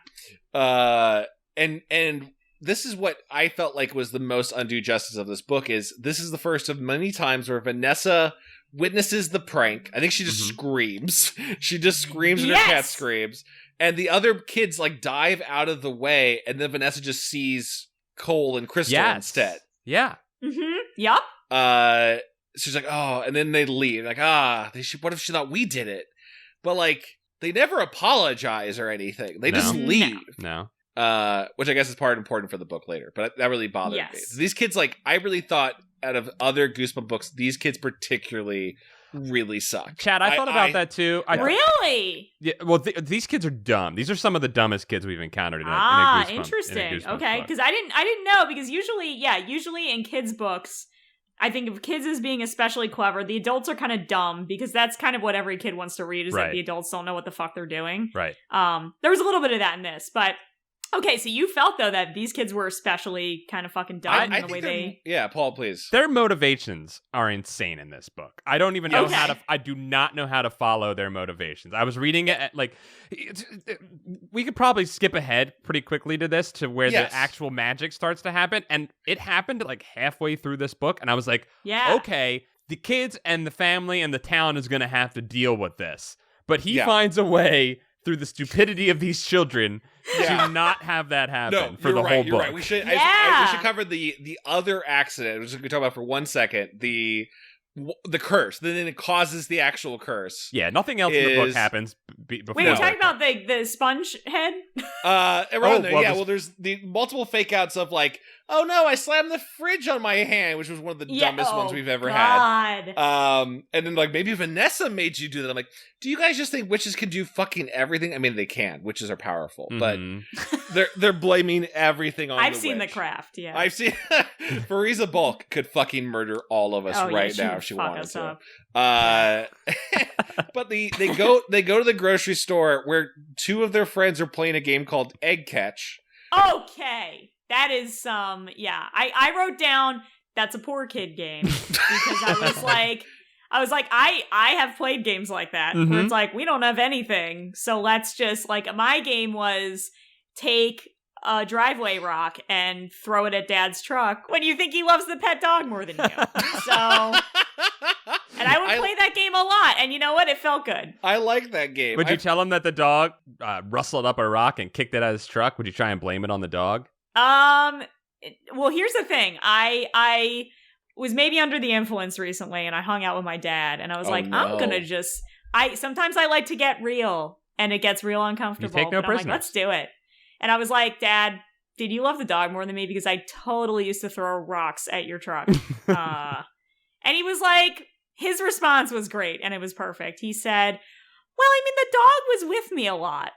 Speaker 1: And this is what I felt like was the most undue justice of this book is this is the first of many times where Vanessa witnesses the prank. I think she just screams. She just screams and her cat
Speaker 3: Yes.
Speaker 1: screams. And the other kids like dive out of the way and then Vanessa just sees Cole and Crystal
Speaker 2: Yes.
Speaker 1: instead.
Speaker 2: Yeah.
Speaker 3: Mm-hmm. Yup.
Speaker 1: She's like, oh, and then they leave. Like, what if she thought we did it? But like, they never apologize or anything. They just
Speaker 2: No.
Speaker 1: leave.
Speaker 2: No.
Speaker 1: Which I guess is part important for the book later, but that really bothered me.
Speaker 3: Yes.
Speaker 1: These kids, like, I really thought out of other Goosebumps books, these kids particularly really suck.
Speaker 2: Chad, I thought about that too. I
Speaker 3: Really?
Speaker 2: Yeah, well, these kids are dumb. These are some of the dumbest kids we've encountered in a Goosebump.
Speaker 3: Interesting.
Speaker 2: In a Goosebumps
Speaker 3: Okay,
Speaker 2: book.
Speaker 3: because I didn't know because usually in kids' books, I think of kids as being especially clever. The adults are kind of dumb because that's kind of what every kid wants to read is that
Speaker 2: Right.
Speaker 3: the adults don't know what the fuck they're doing.
Speaker 2: Right.
Speaker 3: There was a little bit of that in this, but okay. So you felt though that these kids were especially kind of fucking dumb
Speaker 1: I
Speaker 3: in the way
Speaker 1: think
Speaker 3: they.
Speaker 1: yeah, Paul, please.
Speaker 2: Their motivations are insane in this book. I don't even know
Speaker 3: Okay.
Speaker 2: how to. I do not know how to follow their motivations. I was reading it at, like, we could probably skip ahead pretty quickly to this to where
Speaker 1: Yes.
Speaker 2: the actual magic starts to happen, and it happened like halfway through this book, and I was like,
Speaker 3: Yeah.
Speaker 2: okay, the kids and the family and the town is going to have to deal with this, but he
Speaker 1: Yeah.
Speaker 2: finds a way through the stupidity of these children to not have that happen for the whole book.
Speaker 1: You're right. We should we should cover the other accident. We're just going to talk about for 1 second the curse. Then it causes the actual curse.
Speaker 2: Yeah, nothing else in the book happens before.
Speaker 3: Wait, you're talking about the sponge head?
Speaker 1: Around there, yeah. Well, there's the multiple fake outs of like, oh no, I slammed the fridge on my hand, which was one of the dumbest ones we've ever had. And then like maybe Vanessa made you do that. I'm like, do you guys just think witches can do fucking everything? I mean, they can. Witches are powerful, but they're blaming everything on.
Speaker 3: I've
Speaker 1: the
Speaker 3: seen
Speaker 1: witch.
Speaker 3: The Craft. Yeah,
Speaker 1: I've seen. Fariza Bulk could fucking murder all of us right now if she wanted to. But they go to the grocery store where two of their friends are playing a game called Egg Catch.
Speaker 3: Okay, that is some I wrote down that's a poor kid game because I was like I have played games like that where it's like we don't have anything, so let's just like my game was take a driveway rock and throw it at Dad's truck when you think he loves the pet dog more than you. So. And I would play that game a lot, and you know what? It felt good.
Speaker 1: I like that game.
Speaker 2: Would you tell him that the dog rustled up a rock and kicked it out of his truck? Would you try and blame it on the dog?
Speaker 3: Well, here's the thing. I was maybe under the influence recently, and I hung out with my dad, and I was I'm gonna just... Sometimes I like to get real, and it gets real uncomfortable.
Speaker 2: You take no
Speaker 3: but
Speaker 2: prisoners.
Speaker 3: I'm like, let's do it. And I was like, Dad, did you love the dog more than me? Because I totally used to throw rocks at your truck. And he was like... His response was great, and it was perfect. He said, well, I mean, the dog was with me a lot.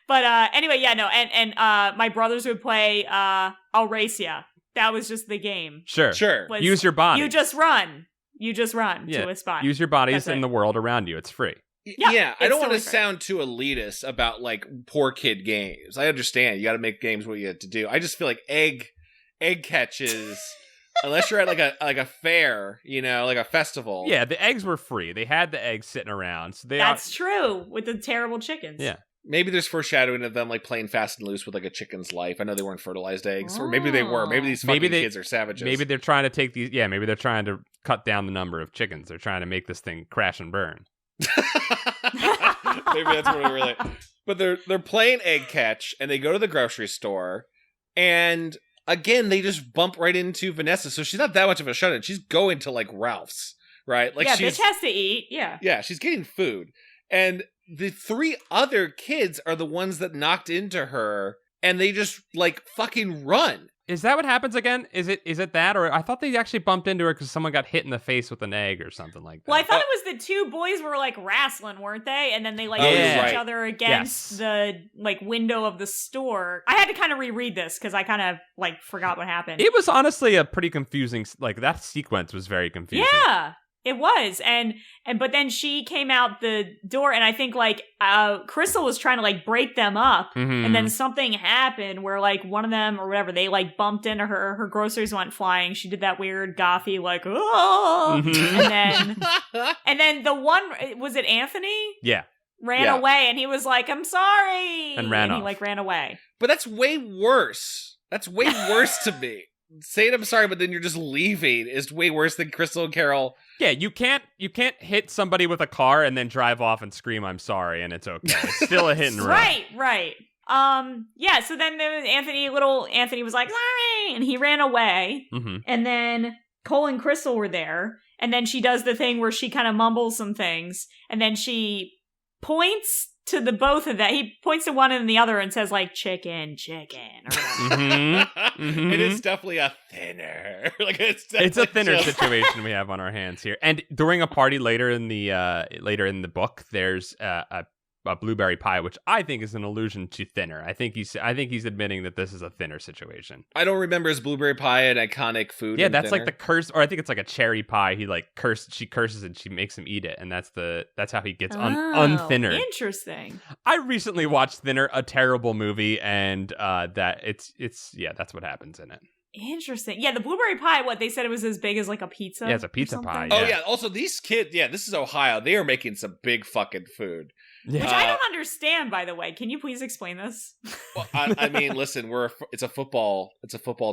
Speaker 3: But anyway, and my brothers would play I'll Race Ya. That was just the game.
Speaker 2: Sure. Use your body.
Speaker 3: You just run to a spot.
Speaker 2: Use your bodies in the world around you. It's free.
Speaker 1: Yeah, I don't want to sound too elitist about, like, poor kid games. I understand. You got to make games what you have to do. I just feel like egg catches... Unless you're at like a fair, like a festival.
Speaker 2: Yeah, the eggs were free. They had the eggs sitting around. So
Speaker 3: That's true, with the terrible chickens.
Speaker 2: Yeah.
Speaker 1: Maybe there's foreshadowing of them like playing fast and loose with like a chicken's life. I know they weren't fertilized eggs, or maybe they were. Maybe these fucking kids are savages.
Speaker 2: Maybe they're trying to take these. Yeah, maybe they're trying to cut down the number of chickens. They're trying to make this thing crash and burn.
Speaker 1: Maybe that's what it really. But they're playing egg catch, and they go to the grocery store, and. Again, they just bump right into Vanessa, so she's not that much of a shut-in. She's going to, like, Ralph's, right? Like,
Speaker 3: bitch has to eat, yeah.
Speaker 1: Yeah, she's getting food. And the three other kids are the ones that knocked into her, and they just, like, fucking run.
Speaker 2: Is that what happens again? Is it that? Or I thought they actually bumped into her because someone got hit in the face with an egg or something like that.
Speaker 3: Well, I thought it was the two boys were like wrestling, weren't they? And then they like pushed each other against the like window of the store. I had to kind of reread this because I kind of like forgot what happened.
Speaker 2: It was honestly a pretty confusing, like that sequence was very confusing.
Speaker 3: Yeah. It was, but then she came out the door, and I think like Crystal was trying to like break them up, and then something happened where like one of them or whatever they like bumped into her. Her groceries went flying. She did that weird gothy like, oh, and then the one was it Anthony?
Speaker 2: Yeah,
Speaker 3: ran away, and he was like, I'm sorry,
Speaker 2: and ran off.
Speaker 3: He like ran away.
Speaker 1: But that's way worse. That's way worse to me. Saying I'm sorry, but then you're just leaving is way worse than Crystal and Carol.
Speaker 2: Yeah, you can't hit somebody with a car and then drive off and scream I'm sorry and it's okay. It's still a hit and run.
Speaker 3: Right. Yeah, so then there was Anthony was like, sorry, and he ran away. And then Cole and Crystal were there, and then she does the thing where she kind of mumbles some things, and then she points to the both of that. He points to one and the other and says like chicken or whatever.
Speaker 1: It is definitely a thinner. Like it's
Speaker 2: a thinner situation we have on our hands here. And during a party later in the book, there's a blueberry pie, which I think is an allusion to thinner. I think he's admitting that this is a thinner situation.
Speaker 1: I don't remember his blueberry pie an iconic food.
Speaker 2: Yeah, that's thinner? Like the curse, or I think it's like a cherry pie. He like she curses and she makes him eat it, and that's how he gets unthinner.
Speaker 3: Interesting.
Speaker 2: I recently watched Thinner, a terrible movie, and that's what happens in it.
Speaker 3: Interesting. Yeah, the blueberry pie, what they said it was as big as like a pizza.
Speaker 2: Yeah, it's a pizza pie.
Speaker 1: Yeah. Oh yeah. Also, these kids. Yeah, this is Ohio. They are making some big fucking food.
Speaker 3: Yeah. Which I don't understand, by the way. Can you please explain this?
Speaker 1: Well, I mean, listen, it's a football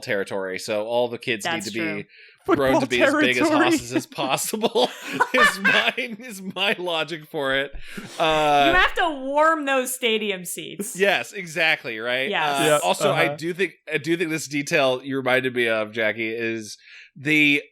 Speaker 1: territory, so all the kids need to be grown to be
Speaker 2: territory.
Speaker 1: as big as hosses as possible. is my logic for it.
Speaker 3: You have to warm those stadium seats.
Speaker 1: Yes, exactly, right?
Speaker 3: Yes.
Speaker 1: Also, I do think this detail you reminded me of, Jackie, is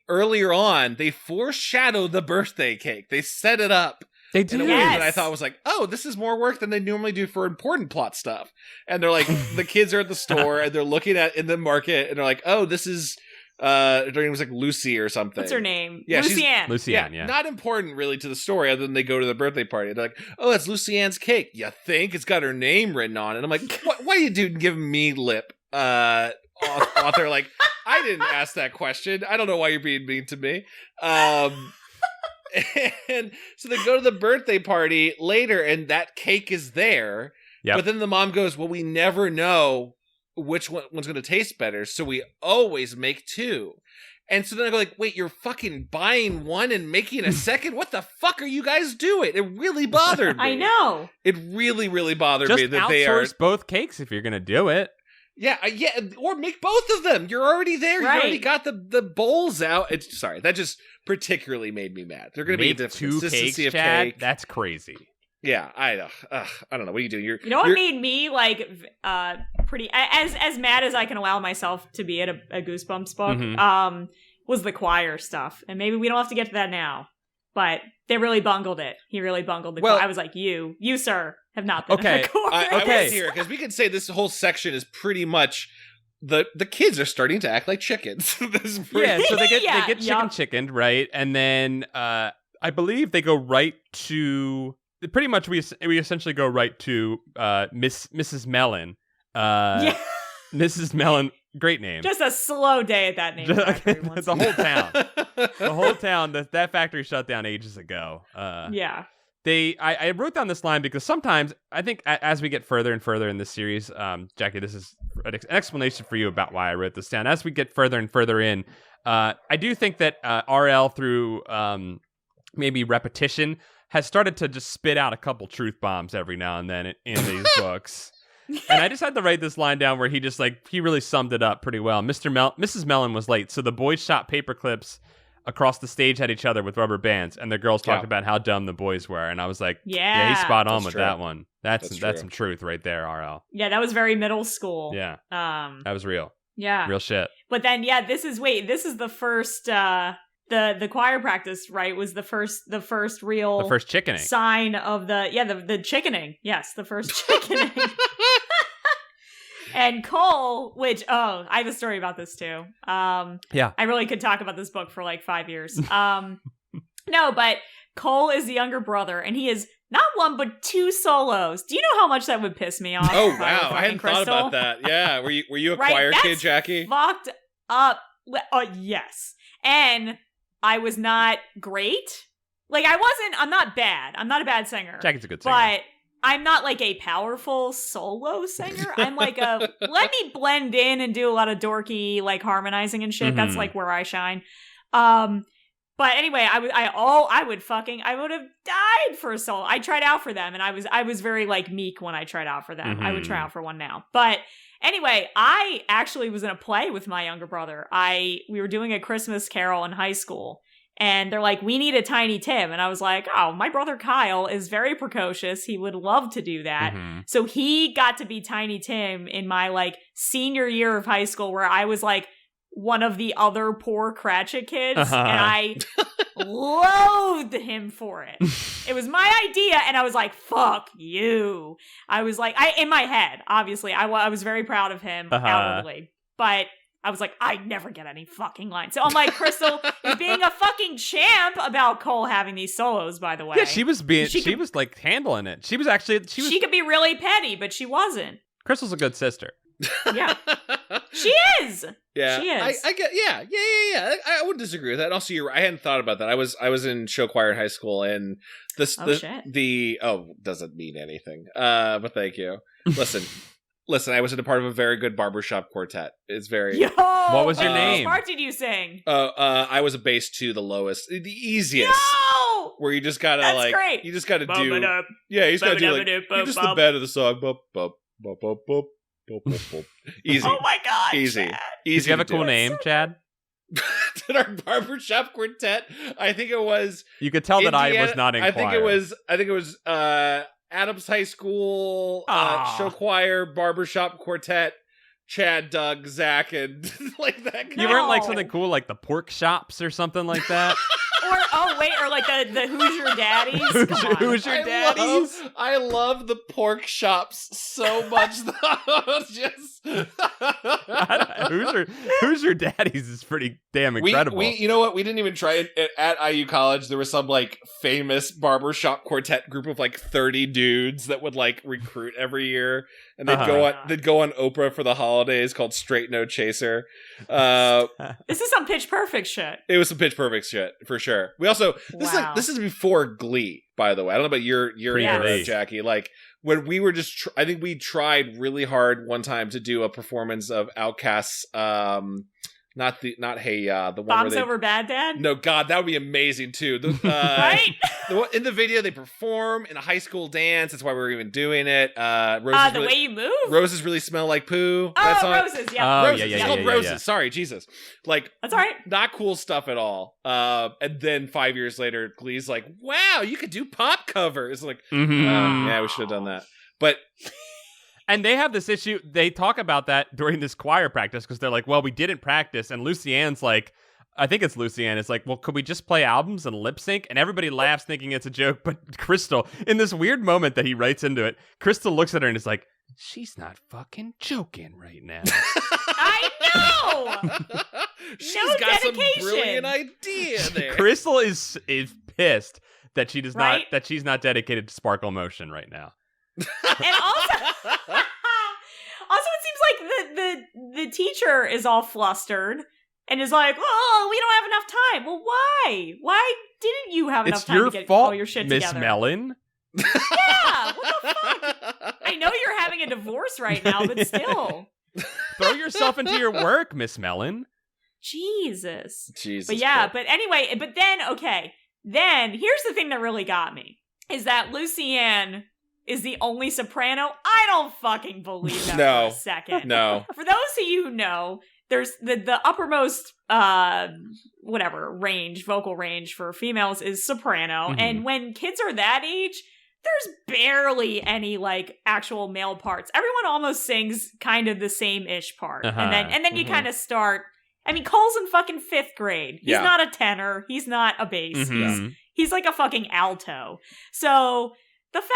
Speaker 1: earlier on, they foreshadow the birthday cake. They set it up.
Speaker 2: They do.
Speaker 1: In a way that I thought was like, oh, this is more work than they normally do for important plot stuff. And they're like, the kids are at the store and they're looking in the market and they're like, oh, this is, her name was like Lucy or something.
Speaker 3: What's her name?
Speaker 1: Yeah,
Speaker 3: Lucianne.
Speaker 2: Yeah.
Speaker 1: Not important really to the story other than they go to the birthday party. They're like, oh, that's Lucianne's cake. You think? It's got her name written on it. And I'm like, why are you dude giving me lip? Author, like, I didn't ask that question. I don't know why you're being mean to me. And so they go to the birthday party later and that cake is there.
Speaker 2: Yep.
Speaker 1: But then the mom goes, well, we never know which one's going to taste better. So we always make two. And so then I go like, wait, you're fucking buying one and making a second? What the fuck are you guys doing? It really bothered me.
Speaker 3: I know.
Speaker 1: It really, really bothered
Speaker 2: Just
Speaker 1: me that
Speaker 2: outsource both cakes if you're going to do it.
Speaker 1: Yeah, or make both of them. You're already there.
Speaker 3: Right.
Speaker 1: You already got the bowls out. Sorry, that just particularly made me mad. They're going to be a
Speaker 2: two
Speaker 1: consistency
Speaker 2: cakes,
Speaker 1: of
Speaker 2: Chad?
Speaker 1: cake.
Speaker 2: That's crazy.
Speaker 1: Yeah, I don't know. What are you doing?
Speaker 3: You know what made me like pretty as mad as I can allow myself to be at a Goosebumps book was the choir stuff, and maybe we don't have to get to that now, but they really bungled it. He really bungled the choir. I was like, you sir have not been in the chorus.
Speaker 1: I was here because we could say this whole section is pretty much the kids are starting to act like chickens.
Speaker 2: So they get chickened, right? And then I believe they go right to pretty much we essentially go right to Mrs. Mellon. Mrs. Mellon, great name.
Speaker 3: Just a slow day at that name.
Speaker 2: The whole town. The whole town. That factory shut down ages ago.
Speaker 3: Yeah.
Speaker 2: I wrote down this line because sometimes I think as we get further and further in this series, Jackie, this is an explanation for you about why I wrote this down. As we get further and further in, I do think that RL through maybe repetition has started to just spit out a couple truth bombs every now and then in these books. And I just had to write this line down where he really summed it up pretty well. Mrs. Mellon was late, so the boys shot paper clips across the stage at each other with rubber bands, and the girls talked about how dumb the boys were. And I was like, yeah, he's spot on with that one. That's some truth right there, RL. Yeah,
Speaker 3: that was very middle school.
Speaker 2: Yeah. That was real.
Speaker 3: Yeah.
Speaker 2: Real shit.
Speaker 3: But then, this is the first, the choir practice, right, was the first real...
Speaker 2: The first chickening.
Speaker 3: Sign of the chickening. Yes, the first chickening. And Cole, which, I have a story about this too.
Speaker 2: Yeah.
Speaker 3: I really could talk about this book for like 5 years. No, but Cole is the younger brother, and he is not one, but two solos. Do you know how much that would piss me off?
Speaker 1: Oh, wow. I hadn't thought about that. Yeah. Were you a choir kid, Jackie?
Speaker 3: Fucked up. Yes. And I was not great. Like, I'm not bad. I'm not a bad singer.
Speaker 2: Jackie's a good singer.
Speaker 3: But I'm not like a powerful solo singer. I'm like let me blend in and do a lot of dorky like harmonizing and shit. Mm-hmm. That's like where I shine. But anyway, I would have died for a solo. I tried out for them, and I was very like meek when I tried out for them. Mm-hmm. I would try out for one now. But anyway, I actually was in a play with my younger brother. We were doing a Christmas Carol in high school. And they're like, we need a Tiny Tim. And I was like, oh, my brother Kyle is very precocious. He would love to do that. Mm-hmm. So he got to be Tiny Tim in my like senior year of high school, where I was like one of the other poor Cratchit kids. And I loathed him for it. It was my idea. And I was like, fuck you. I was like, in my head, obviously, I was very proud of him outwardly. But I was like, I never get any fucking lines. So I'm like, Crystal is being a fucking champ about Cole having these solos, by the way.
Speaker 2: Yeah, she was like handling it. She
Speaker 3: could be really petty, but she wasn't.
Speaker 2: Crystal's a good sister.
Speaker 3: Yeah. She is.
Speaker 1: Yeah.
Speaker 3: She is.
Speaker 1: I get, yeah. I wouldn't disagree with that. Also, you're right. I hadn't thought about that. I was in show choir in high school, and doesn't mean anything. But thank you. Listen, I was in a part of a very good barbershop quartet. It's very...
Speaker 3: Yo!
Speaker 2: What was your name?
Speaker 3: What part did you sing?
Speaker 1: I was a bass 2, the lowest. The easiest.
Speaker 3: Yo!
Speaker 1: Where you just gotta,
Speaker 3: That's great.
Speaker 1: You just gotta do... Yeah, you just gotta do, you're just the bed of the song. Bop, bop, bop, bop, bop, bop, bop, bop. Easy.
Speaker 3: Oh my god,
Speaker 1: Easy.
Speaker 3: Chad.
Speaker 1: Easy.
Speaker 2: Do you have a cool name, Chad?
Speaker 1: did our barbershop quartet. I think it was.
Speaker 2: You could tell that I was not in choir.
Speaker 1: I think it was Adams High School show choir, barbershop quartet. Chad, Doug, Zach, and like that.
Speaker 2: You weren't like something cool like the pork shops or something like that?
Speaker 3: or like the Hoosier Daddies.
Speaker 2: Hoosier Daddies.
Speaker 1: I love the pork shops so much. Though. Just
Speaker 2: Hoosier Daddies is pretty damn incredible.
Speaker 1: We you know what? We didn't even try it at IU College. There was some like famous barbershop quartet group of like 30 dudes that would like recruit every year, and they'd go on Oprah for the holidays called Straight No Chaser.
Speaker 3: This is some Pitch Perfect shit.
Speaker 1: It was some Pitch Perfect shit for sure. We also this is before Glee, by the way. I don't know about your era, Jackie. Like when we were just, I think we tried really hard one time to do a performance of Outkast's. Not Hey Ya, the one
Speaker 3: Bombs
Speaker 1: where
Speaker 3: Over Bad Dad?
Speaker 1: No, God, that would be amazing too.
Speaker 3: Right?
Speaker 1: In the video, they perform in a high school dance. That's why we're even doing it.
Speaker 3: The Way You Move?
Speaker 1: Roses Really Smell Like Poo.
Speaker 3: Roses, yeah.
Speaker 1: Roses. It's called Roses. Sorry, Jesus. Like,
Speaker 3: that's all right.
Speaker 1: Not cool stuff at all. And then 5 years later, Glee's like, wow, you could do pop covers. Like, yeah, we should have done that. But...
Speaker 2: And they have this issue. They talk about that during this choir practice because they're like, well, we didn't practice. And Lucienne's like, I think it's Lucienne. It's like, well, could we just play albums and lip sync? And everybody laughs thinking it's a joke. But Crystal, in this weird moment that he writes into it, Crystal looks at her and is like, she's not fucking joking right now.
Speaker 3: I know.
Speaker 1: She's got some brilliant idea there.
Speaker 2: Crystal is pissed that she does not, that she's not dedicated to Sparkle Motion right now.
Speaker 3: And also it seems like the teacher is all flustered and is like, oh, we don't have enough time. Well, why? Why didn't you have enough time to get all your shit together?
Speaker 2: Miss Mellon.
Speaker 3: Yeah, what the fuck? I know you're having a divorce right now, but still.
Speaker 2: Throw yourself into your work, Miss Mellon.
Speaker 3: Jesus.
Speaker 1: But
Speaker 3: yeah, but anyway, then here's the thing that really got me, is that Lucienne is the only soprano. I don't fucking believe that for a second.
Speaker 1: No.
Speaker 3: For those of you who know, there's the uppermost vocal range for females is soprano. Mm-hmm. And when kids are that age, there's barely any like actual male parts. Everyone almost sings kind of the same-ish part. And then you kind of start. I mean, Cole's in fucking 5th grade. He's not a tenor. He's not a bass.
Speaker 2: Mm-hmm.
Speaker 3: He's like a fucking alto. So the fact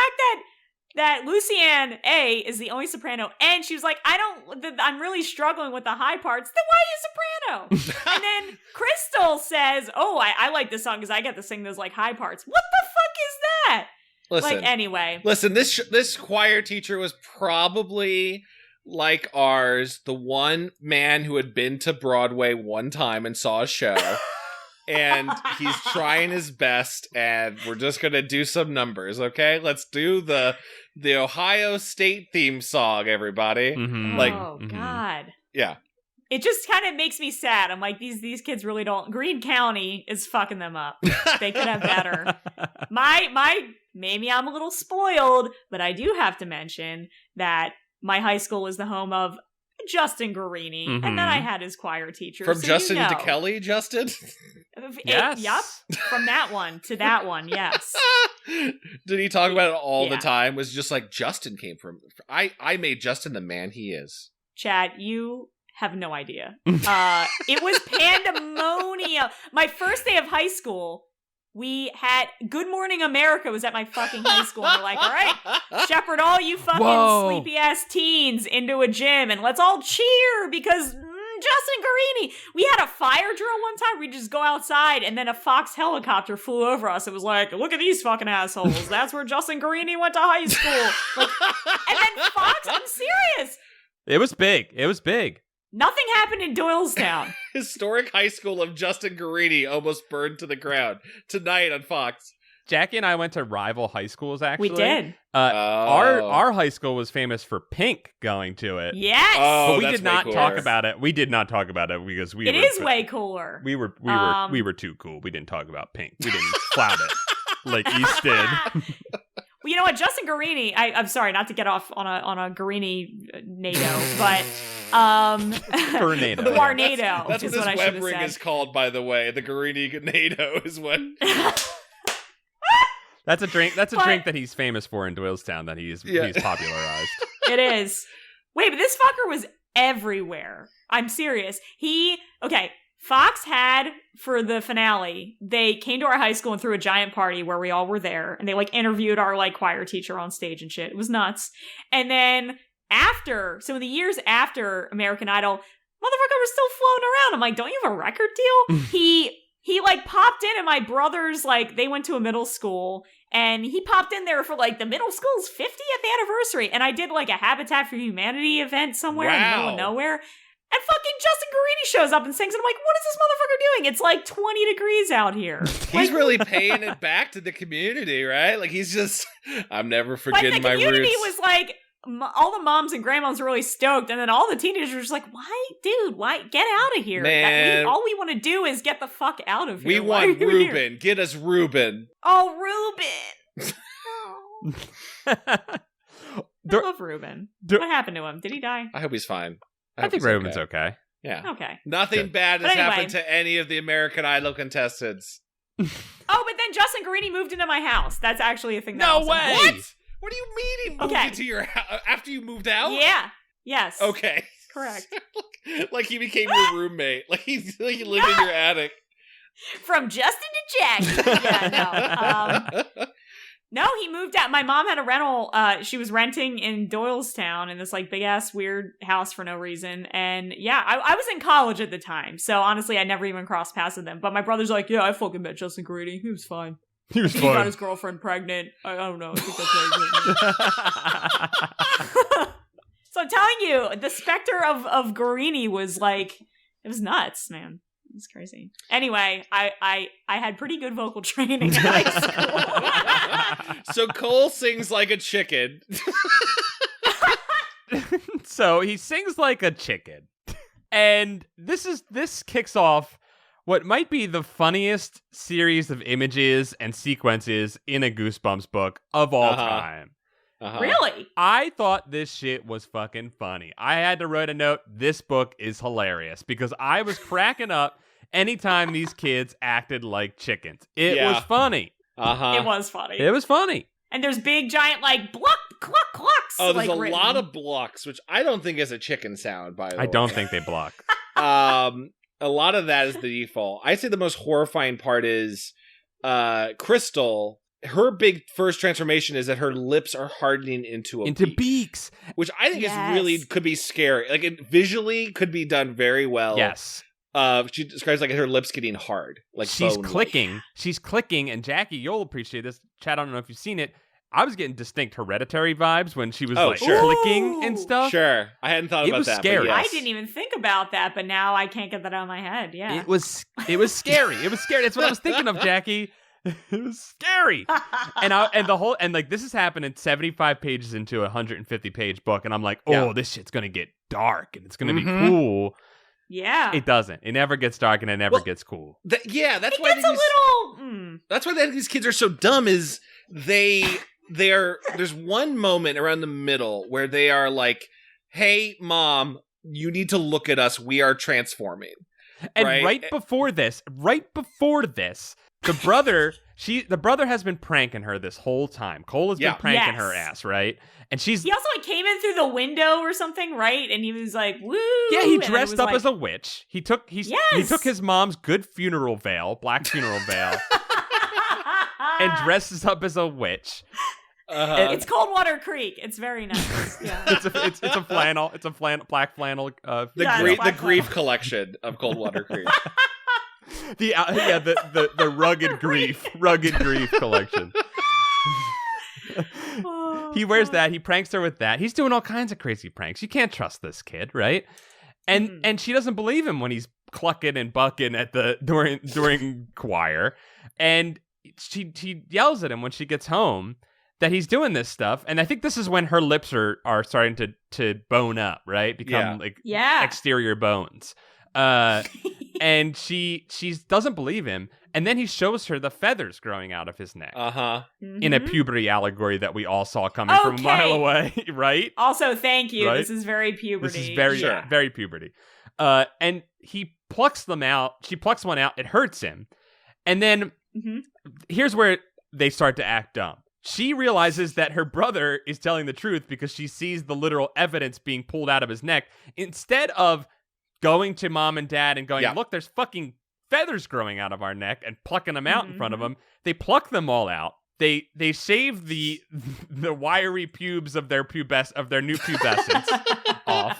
Speaker 3: that Lucienne A is the only soprano, and she was like, I'm really struggling with the high parts, then why are you soprano? And then Crystal says, oh, I like this song because I get to sing those like high parts. What the fuck is that?
Speaker 1: Listen,
Speaker 3: like, anyway.
Speaker 1: Listen, this choir teacher was probably like ours, the one man who had been to Broadway one time and saw a show. And he's trying his best, and we're just gonna do some numbers, okay? Let's do the Ohio State theme song, everybody.
Speaker 2: Mm-hmm.
Speaker 3: God.
Speaker 1: Yeah.
Speaker 3: It just kind of makes me sad. I'm like, these kids really don't. Greene County is fucking them up. They could have better. Maybe I'm a little spoiled, but I do have to mention that my high school was the home of Justin Guarini, and then I had his choir teacher.
Speaker 1: From so Justin to Kelly, Justin?
Speaker 2: Yes.
Speaker 3: Yep. From that one to that one, yes.
Speaker 1: Did he talk about it all the time? Was just like Justin came from... I made Justin the man he is.
Speaker 3: Chad, you have no idea. It was pandemonium. My first day of high school, we had Good Morning America was at my fucking high school. And we're like, all right, shepherd all you fucking sleepy ass teens into a gym and let's all cheer because Justin Guarini. We had a fire drill one time. We'd just go outside and then a Fox helicopter flew over us. It was like, look at these fucking assholes. That's where Justin Guarini went to high school. And then Fox, I'm serious.
Speaker 2: It was big.
Speaker 3: Nothing happened in Doylestown.
Speaker 1: Historic high school of Justin Guarini almost burned to the ground tonight on Fox.
Speaker 2: Jackie and I went to rival high schools, actually.
Speaker 3: We did.
Speaker 2: Our high school was famous for Pink going to it.
Speaker 3: Yes.
Speaker 2: But we did not talk about it. We did not talk about it because
Speaker 3: It is way cooler.
Speaker 2: We were too cool. We didn't talk about Pink. We didn't flout it like East did.
Speaker 3: Well, you know what? Justin Guarini, I'm sorry not to get off on a Guarini NATO, but
Speaker 2: Tornado.
Speaker 3: Guarnado.
Speaker 1: That's what this
Speaker 3: I
Speaker 1: web ring is called, by the way. The Guarini NATO is what.
Speaker 2: That's a drink. That's a drink that he's famous for in Doylestown that he's popularized.
Speaker 3: It is. Wait, but this fucker was everywhere. I'm serious. Fox had, for the finale, they came to our high school and threw a giant party where we all were there, and they, interviewed our, choir teacher on stage and shit. It was nuts. And then in the years after American Idol, motherfucker was still floating around. I'm like, don't you have a record deal? He popped in at my brother's, they went to a middle school, and he popped in there for, the middle school's 50th anniversary, and I did, a Habitat for Humanity event somewhere in the middle of nowhere. And fucking Justin Guarini shows up and sings, and I'm like, what is this motherfucker doing? It's 20 degrees out here.
Speaker 1: He's really paying it back to the community, right? He's just, I'm never forgetting my roots.
Speaker 3: The community was all the moms and grandmoms were really stoked, and then all the teenagers were just like, why, dude, why? Get out of here.
Speaker 1: Man.
Speaker 3: All we want to do is get the fuck out of here.
Speaker 1: We want Ruben. Here? Get us Ruben.
Speaker 3: Oh, Ruben. I love Ruben. What happened to him? Did he die?
Speaker 1: I hope he's fine.
Speaker 2: I think Ruben's okay.
Speaker 1: Yeah.
Speaker 3: Okay.
Speaker 1: Nothing bad has happened to any of the American Idol contestants.
Speaker 3: But then Justin Guarini moved into my house. That's actually a thing that
Speaker 1: No
Speaker 3: also
Speaker 1: way!
Speaker 3: happened.
Speaker 1: What do you mean he moved into your house after you moved out?
Speaker 3: Yeah. Yes.
Speaker 1: Okay.
Speaker 3: Correct.
Speaker 1: He became your roommate. He lived in your attic.
Speaker 3: From Justin to Jackie. Yeah, no. No, he moved out. My mom had a rental. She was renting in Doylestown in this big ass weird house for no reason. And yeah, I was in college at the time. So honestly, I never even crossed paths with him. But my brother's like, yeah, I fucking met Justin Guarini. He was fine.
Speaker 2: He was
Speaker 3: fine. He got his girlfriend pregnant. I don't know. I think that's right. So I'm telling you, the specter of Guarini was it was nuts, man. It's crazy. Anyway, I had pretty good vocal training in high school.
Speaker 1: So Cole sings like a chicken.
Speaker 2: So he sings like a chicken. And this kicks off what might be the funniest series of images and sequences in a Goosebumps book of all time.
Speaker 3: Really?
Speaker 2: I thought this shit was fucking funny. I had to write a note, this book is hilarious, because I was cracking up anytime these kids acted like chickens. It was funny.
Speaker 3: It was funny.
Speaker 2: It was funny.
Speaker 3: And there's big giant bluck, cluck, clucks.
Speaker 1: Oh, there's a lot of blocks, which I don't think is a chicken sound, by the way.
Speaker 2: I don't think they block.
Speaker 1: A lot of that is the default. I'd say the most horrifying part is Crystal. Her big first transformation is that her lips are hardening into
Speaker 2: beaks,
Speaker 1: which I think is really could be scary. It visually could be done very well.
Speaker 2: Yes.
Speaker 1: She describes her lips getting hard,
Speaker 2: she's
Speaker 1: bone.
Speaker 2: clicking. She's clicking, and Jackie, you'll appreciate this. Chad, I don't know if you've seen it. I was getting distinct Hereditary vibes when she was clicking and stuff.
Speaker 1: Sure, I hadn't thought about that.
Speaker 2: Scary.
Speaker 1: Yes.
Speaker 3: I didn't even think about that, but now I can't get that out of my head. Yeah,
Speaker 2: it was scary. It was scary. That's what I was thinking of, Jackie. It was scary. and this has happened in 75 pages into a 150 page book, and I'm like, this shit's gonna get dark and it's gonna be cool.
Speaker 3: Yeah.
Speaker 2: It doesn't. It never gets dark and it never gets cool.
Speaker 1: That's why
Speaker 3: it's a little.
Speaker 1: That's why these kids are so dumb. Is there's one moment around the middle where they are like, "Hey, mom, you need to look at us. We are transforming."
Speaker 2: And right before this, the brother has been pranking her this whole time. Cole has been pranking her ass, right? And he
Speaker 3: also came in through the window or something, right? And he was like, "Woo!"
Speaker 2: Yeah, he dressed up as a witch. He took his mom's good funeral veil, black funeral veil, and dresses up as a witch.
Speaker 3: It's Coldwater Creek. It's very nice. Yeah,
Speaker 2: it's a flannel. It's a black flannel.
Speaker 1: The grief collection of Coldwater Creek.
Speaker 2: The rugged grief collection. He wears that. He pranks her with that. He's doing all kinds of crazy pranks. You can't trust this kid, right? And she doesn't believe him when he's clucking and bucking at during choir, and she yells at him when she gets home that he's doing this stuff. And I think this is when her lips are starting to bone up, right? Become exterior bones. And she doesn't believe him. And then he shows her the feathers growing out of his neck. In a puberty allegory that we all saw coming from a mile away, right?
Speaker 3: Also, thank you.
Speaker 2: Right?
Speaker 3: This is very puberty.
Speaker 2: This is very puberty. And he plucks them out. She plucks one out. It hurts him. And then here's where they start to act dumb. She realizes that her brother is telling the truth because she sees the literal evidence being pulled out of his neck. Instead of going to mom and dad and going, look, there's fucking feathers growing out of our neck, and plucking them out in front of them. They pluck them all out. They shave the wiry pubes of their new pubescence off,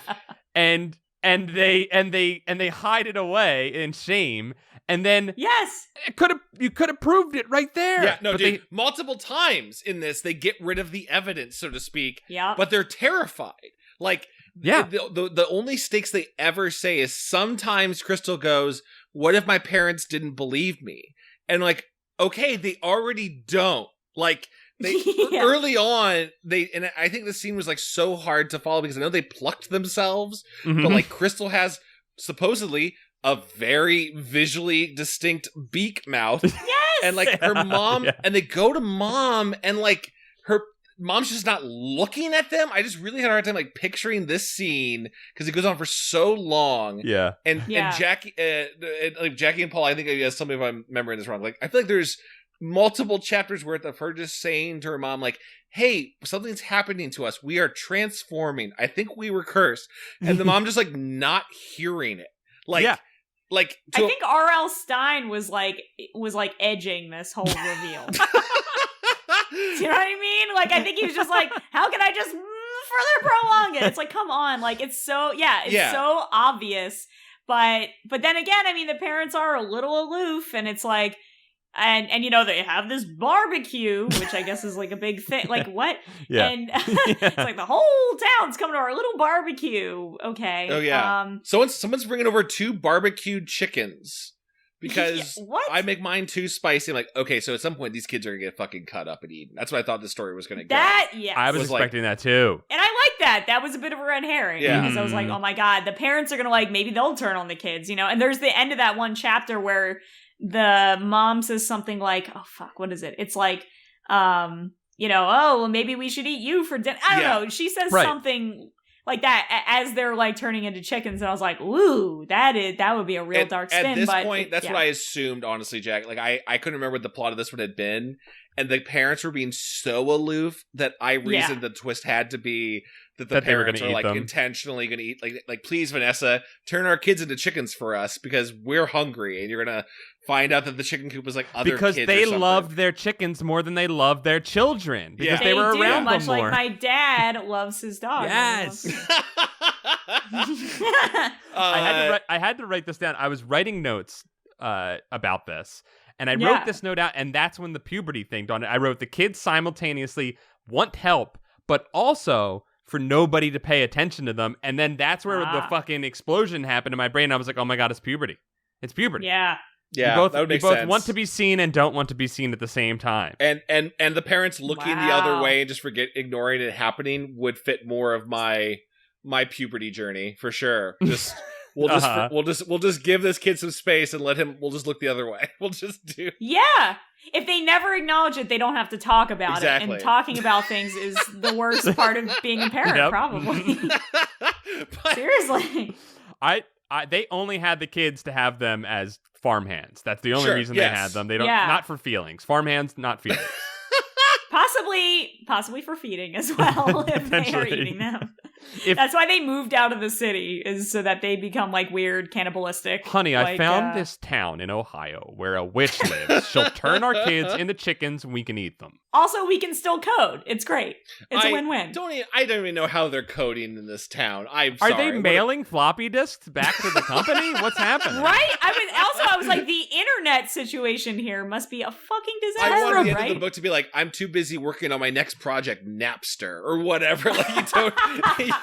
Speaker 2: and they hide it away in shame. And then you could have proved it right there.
Speaker 1: Yeah, no, dude, multiple times in this they get rid of the evidence, so to speak. Yeah, but they're terrified. Like, the only stakes they ever say is sometimes Crystal goes, what if my parents didn't believe me? And like, okay, they already don't. Like, they early on, and I think this scene was like so hard to follow because I know they plucked themselves, but like Crystal has supposedly a very visually distinct beak mouth. Yes! And like her mom, and they go to mom, and like her mom's just not looking at them. I just really had a hard time like picturing this scene because it goes on for so long.
Speaker 2: Yeah.
Speaker 1: And Jacquie, like Jacquie and Paul, I think tell me if I'm remembering this wrong. Like, I feel like there's multiple chapters worth of her just saying to her mom, like, hey, something's happening to us. We are transforming. I think we were cursed. And the mom just like not hearing it. Like, like
Speaker 3: I think R.L. Stine was like edging this whole reveal. Do you know what I mean? Like, I think he was just like, how can I just further prolong it? It's like, come on. Like, it's so obvious. But then again, I mean, the parents are a little aloof, and it's like, and you know, they have this barbecue, which I guess is like a big thing. Like, what? Yeah. And it's like the whole town's coming to our little barbecue. Okay.
Speaker 1: Oh, yeah. Someone's bringing over 2 barbecued chickens. Because I make mine too spicy. I'm like, okay, so at some point these kids are going to get fucking cut up and eaten. That's what I thought the story was going to go.
Speaker 2: I was expecting that too.
Speaker 3: And I like that. That was a bit of a red herring. Yeah. Because I was like, oh my God, the parents are going to like, maybe they'll turn on the kids, you know? And there's the end of that one chapter where the mom says something like, oh fuck, what is it? It's like, you know, oh, well, maybe we should eat you for dinner. I don't know. She says something like that as they're like turning into chickens, and I was like, ooh, that would be a real dark spin.
Speaker 1: At this point, that's what I assumed, honestly, Jack. Like, I couldn't remember what the plot of this one had been, and the parents were being so aloof that I reasoned the twist had to be that the parents are like intentionally going to eat. Like, please, Vanessa, turn our kids into chickens for us because we're hungry, and you're gonna find out that the chicken coop was like other
Speaker 2: because
Speaker 1: kids
Speaker 2: they loved their chickens more than they loved their children because they were around
Speaker 3: much
Speaker 2: them more.
Speaker 3: Like my dad loves his dog.
Speaker 2: Yes. I had to write this down. I was writing notes about this, and I wrote this note out, and that's when the puberty thing dawned. I wrote the kids simultaneously want help, but also for nobody to pay attention to them, and then that's where the fucking explosion happened in my brain. I was like, oh my God, it's puberty. It's puberty.
Speaker 3: Yeah.
Speaker 1: Yeah,
Speaker 2: that would make sense. You both want to be seen and don't want to be seen at the same time.
Speaker 1: And the parents looking the other way and just ignoring it happening would fit more of my puberty journey for sure. Just we'll just give this kid some space and we'll just look the other way. We'll just do.
Speaker 3: Yeah. If they never acknowledge it, they don't have to talk about it. And talking about things is the worst part of being a parent, probably. Seriously.
Speaker 2: They only had the kids to have them as farmhands. That's the only reason they had them. They don't not for feelings. Farmhands, not feelings.
Speaker 3: Possibly for feeding as well if they are eating them. That's why they moved out of the city, is so that they become like weird cannibalistic.
Speaker 2: Honey, I found this town in Ohio where a witch lives. She'll turn our kids into chickens and we can eat them.
Speaker 3: Also, we can still code. It's great. It's a win-win.
Speaker 1: I don't even know how they're coding in this town. I'm sorry.
Speaker 2: Are they mailing floppy disks back to the company? What's happening?
Speaker 3: Right? I was like, the internet situation here must be a fucking disaster.
Speaker 1: I wanted the end of the book to be like, I'm too busy working on my next project, Napster, or whatever. Like,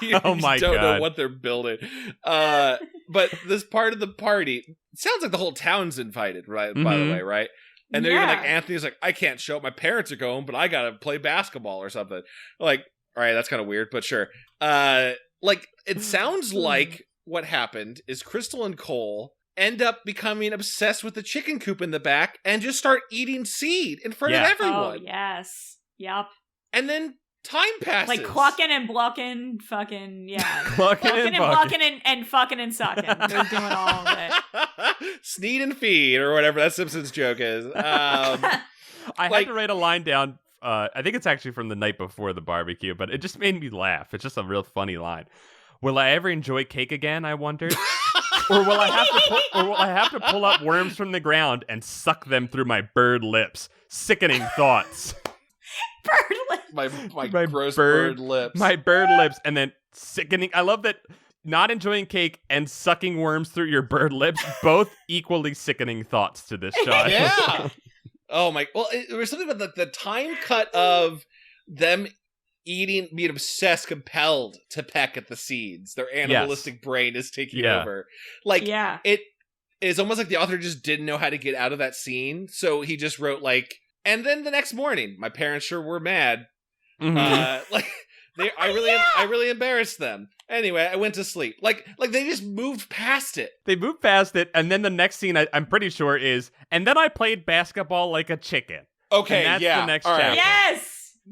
Speaker 1: you don't know what they're building. But this part of the party, it sounds like the whole town's invited, right? By the way, right? And they're even like, Anthony's like, I can't show up. My parents are going, but I gotta play basketball or something. Like, all right, that's kind of weird, but sure. Like, it sounds like what happened is Crystal and Cole end up becoming obsessed with the chicken coop in the back and just start eating seed in front of everyone.
Speaker 3: Oh, yes. Yep.
Speaker 1: And then time passes.
Speaker 3: Like clucking and blocking, fucking, yeah.
Speaker 2: Clucking and
Speaker 3: blocking and fucking and sucking. They're doing all of it.
Speaker 1: Sneed and feed, or whatever that Simpsons joke is.
Speaker 2: I had to write a line down. I think it's actually from the night before the barbecue, but it just made me laugh. It's just a real funny line. Will I ever enjoy cake again, I wondered? Or will I have to pull up worms from the ground and suck them through my bird lips? Sickening thoughts.
Speaker 3: Bird lips.
Speaker 1: My gross bird lips.
Speaker 2: My bird lips, and then sickening. I love that. Not enjoying cake and sucking worms through your bird lips, both equally sickening thoughts to this shot.
Speaker 1: Yeah. Oh my. Well, there was something about the time cut of them being obsessed, compelled to peck at the seeds. Their animalistic brain is taking over. Like, it is almost like the author just didn't know how to get out of that scene. So he just wrote like, and then the next morning, my parents sure were mad. Mm-hmm. I really embarrassed them. Anyway, I went to sleep. Like they just moved past it.
Speaker 2: They moved past it, and then the next scene, I'm pretty sure is, and then I played basketball like a chicken.
Speaker 1: Okay,
Speaker 2: and that's the next
Speaker 1: all
Speaker 2: chapter.
Speaker 1: right.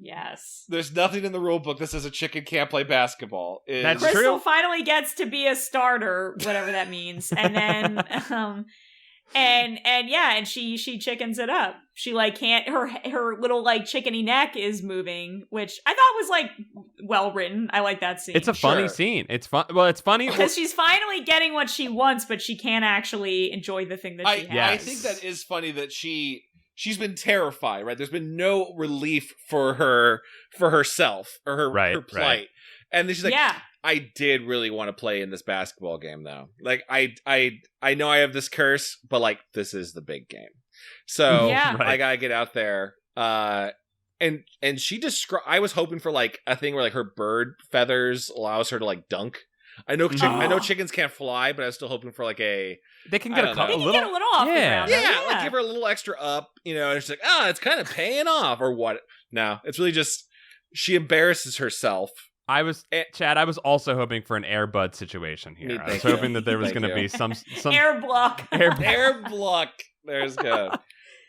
Speaker 3: Yes.
Speaker 1: There's nothing in the rule book that says a chicken can't play basketball.
Speaker 2: That's
Speaker 3: Crystal
Speaker 2: true.
Speaker 3: finally gets to be a starter, whatever that means, and then and she chickens it up. She like can't her little like chickeny neck is moving, which I thought was like well written. I like that scene.
Speaker 2: It's a funny scene. It's fun. Well, it's funny
Speaker 3: because she's finally getting what she wants, but she can't actually enjoy the thing that she has.
Speaker 1: I think that is funny that she's been terrified, right? There's been no relief for herself or her plight. Right. And then she's like, I did really want to play in this basketball game though. Like I know I have this curse, but like this is the big game. So I gotta get out there. And she I was hoping for like a thing where like her bird feathers allows her to like dunk. I know chickens can't fly, but I was still hoping for like they can get a little
Speaker 3: off the ground.
Speaker 1: Yeah, like give her a little extra up, and she's like, it's kind of paying off or what? No, it's really just she embarrasses herself.
Speaker 2: Chad, I was also hoping for an Air Bud situation here. I was hoping that there was going to be some
Speaker 3: Air block.
Speaker 1: Air block. There's good.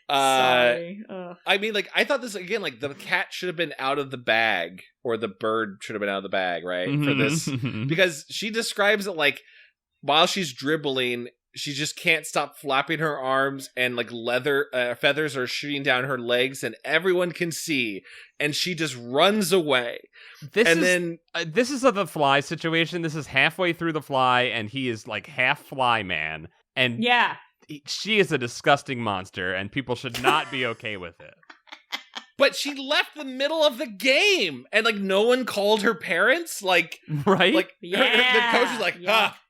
Speaker 3: Sorry.
Speaker 1: I mean, like, I thought this, again, like, the cat should have been out of the bag, or the bird should have been out of the bag, right? Mm-hmm. For this. Because she describes it like, while she's dribbling, she just can't stop flapping her arms, and, like, leather feathers are shooting down her legs, and everyone can see, and she just runs away.
Speaker 2: This is the fly situation. This is halfway through the fly, and he is, like, half fly man. And she is a disgusting monster, and people should not be okay with it.
Speaker 1: But she left the middle of the game, and like no one called her parents. Like,
Speaker 2: right?
Speaker 1: Like the coach was like,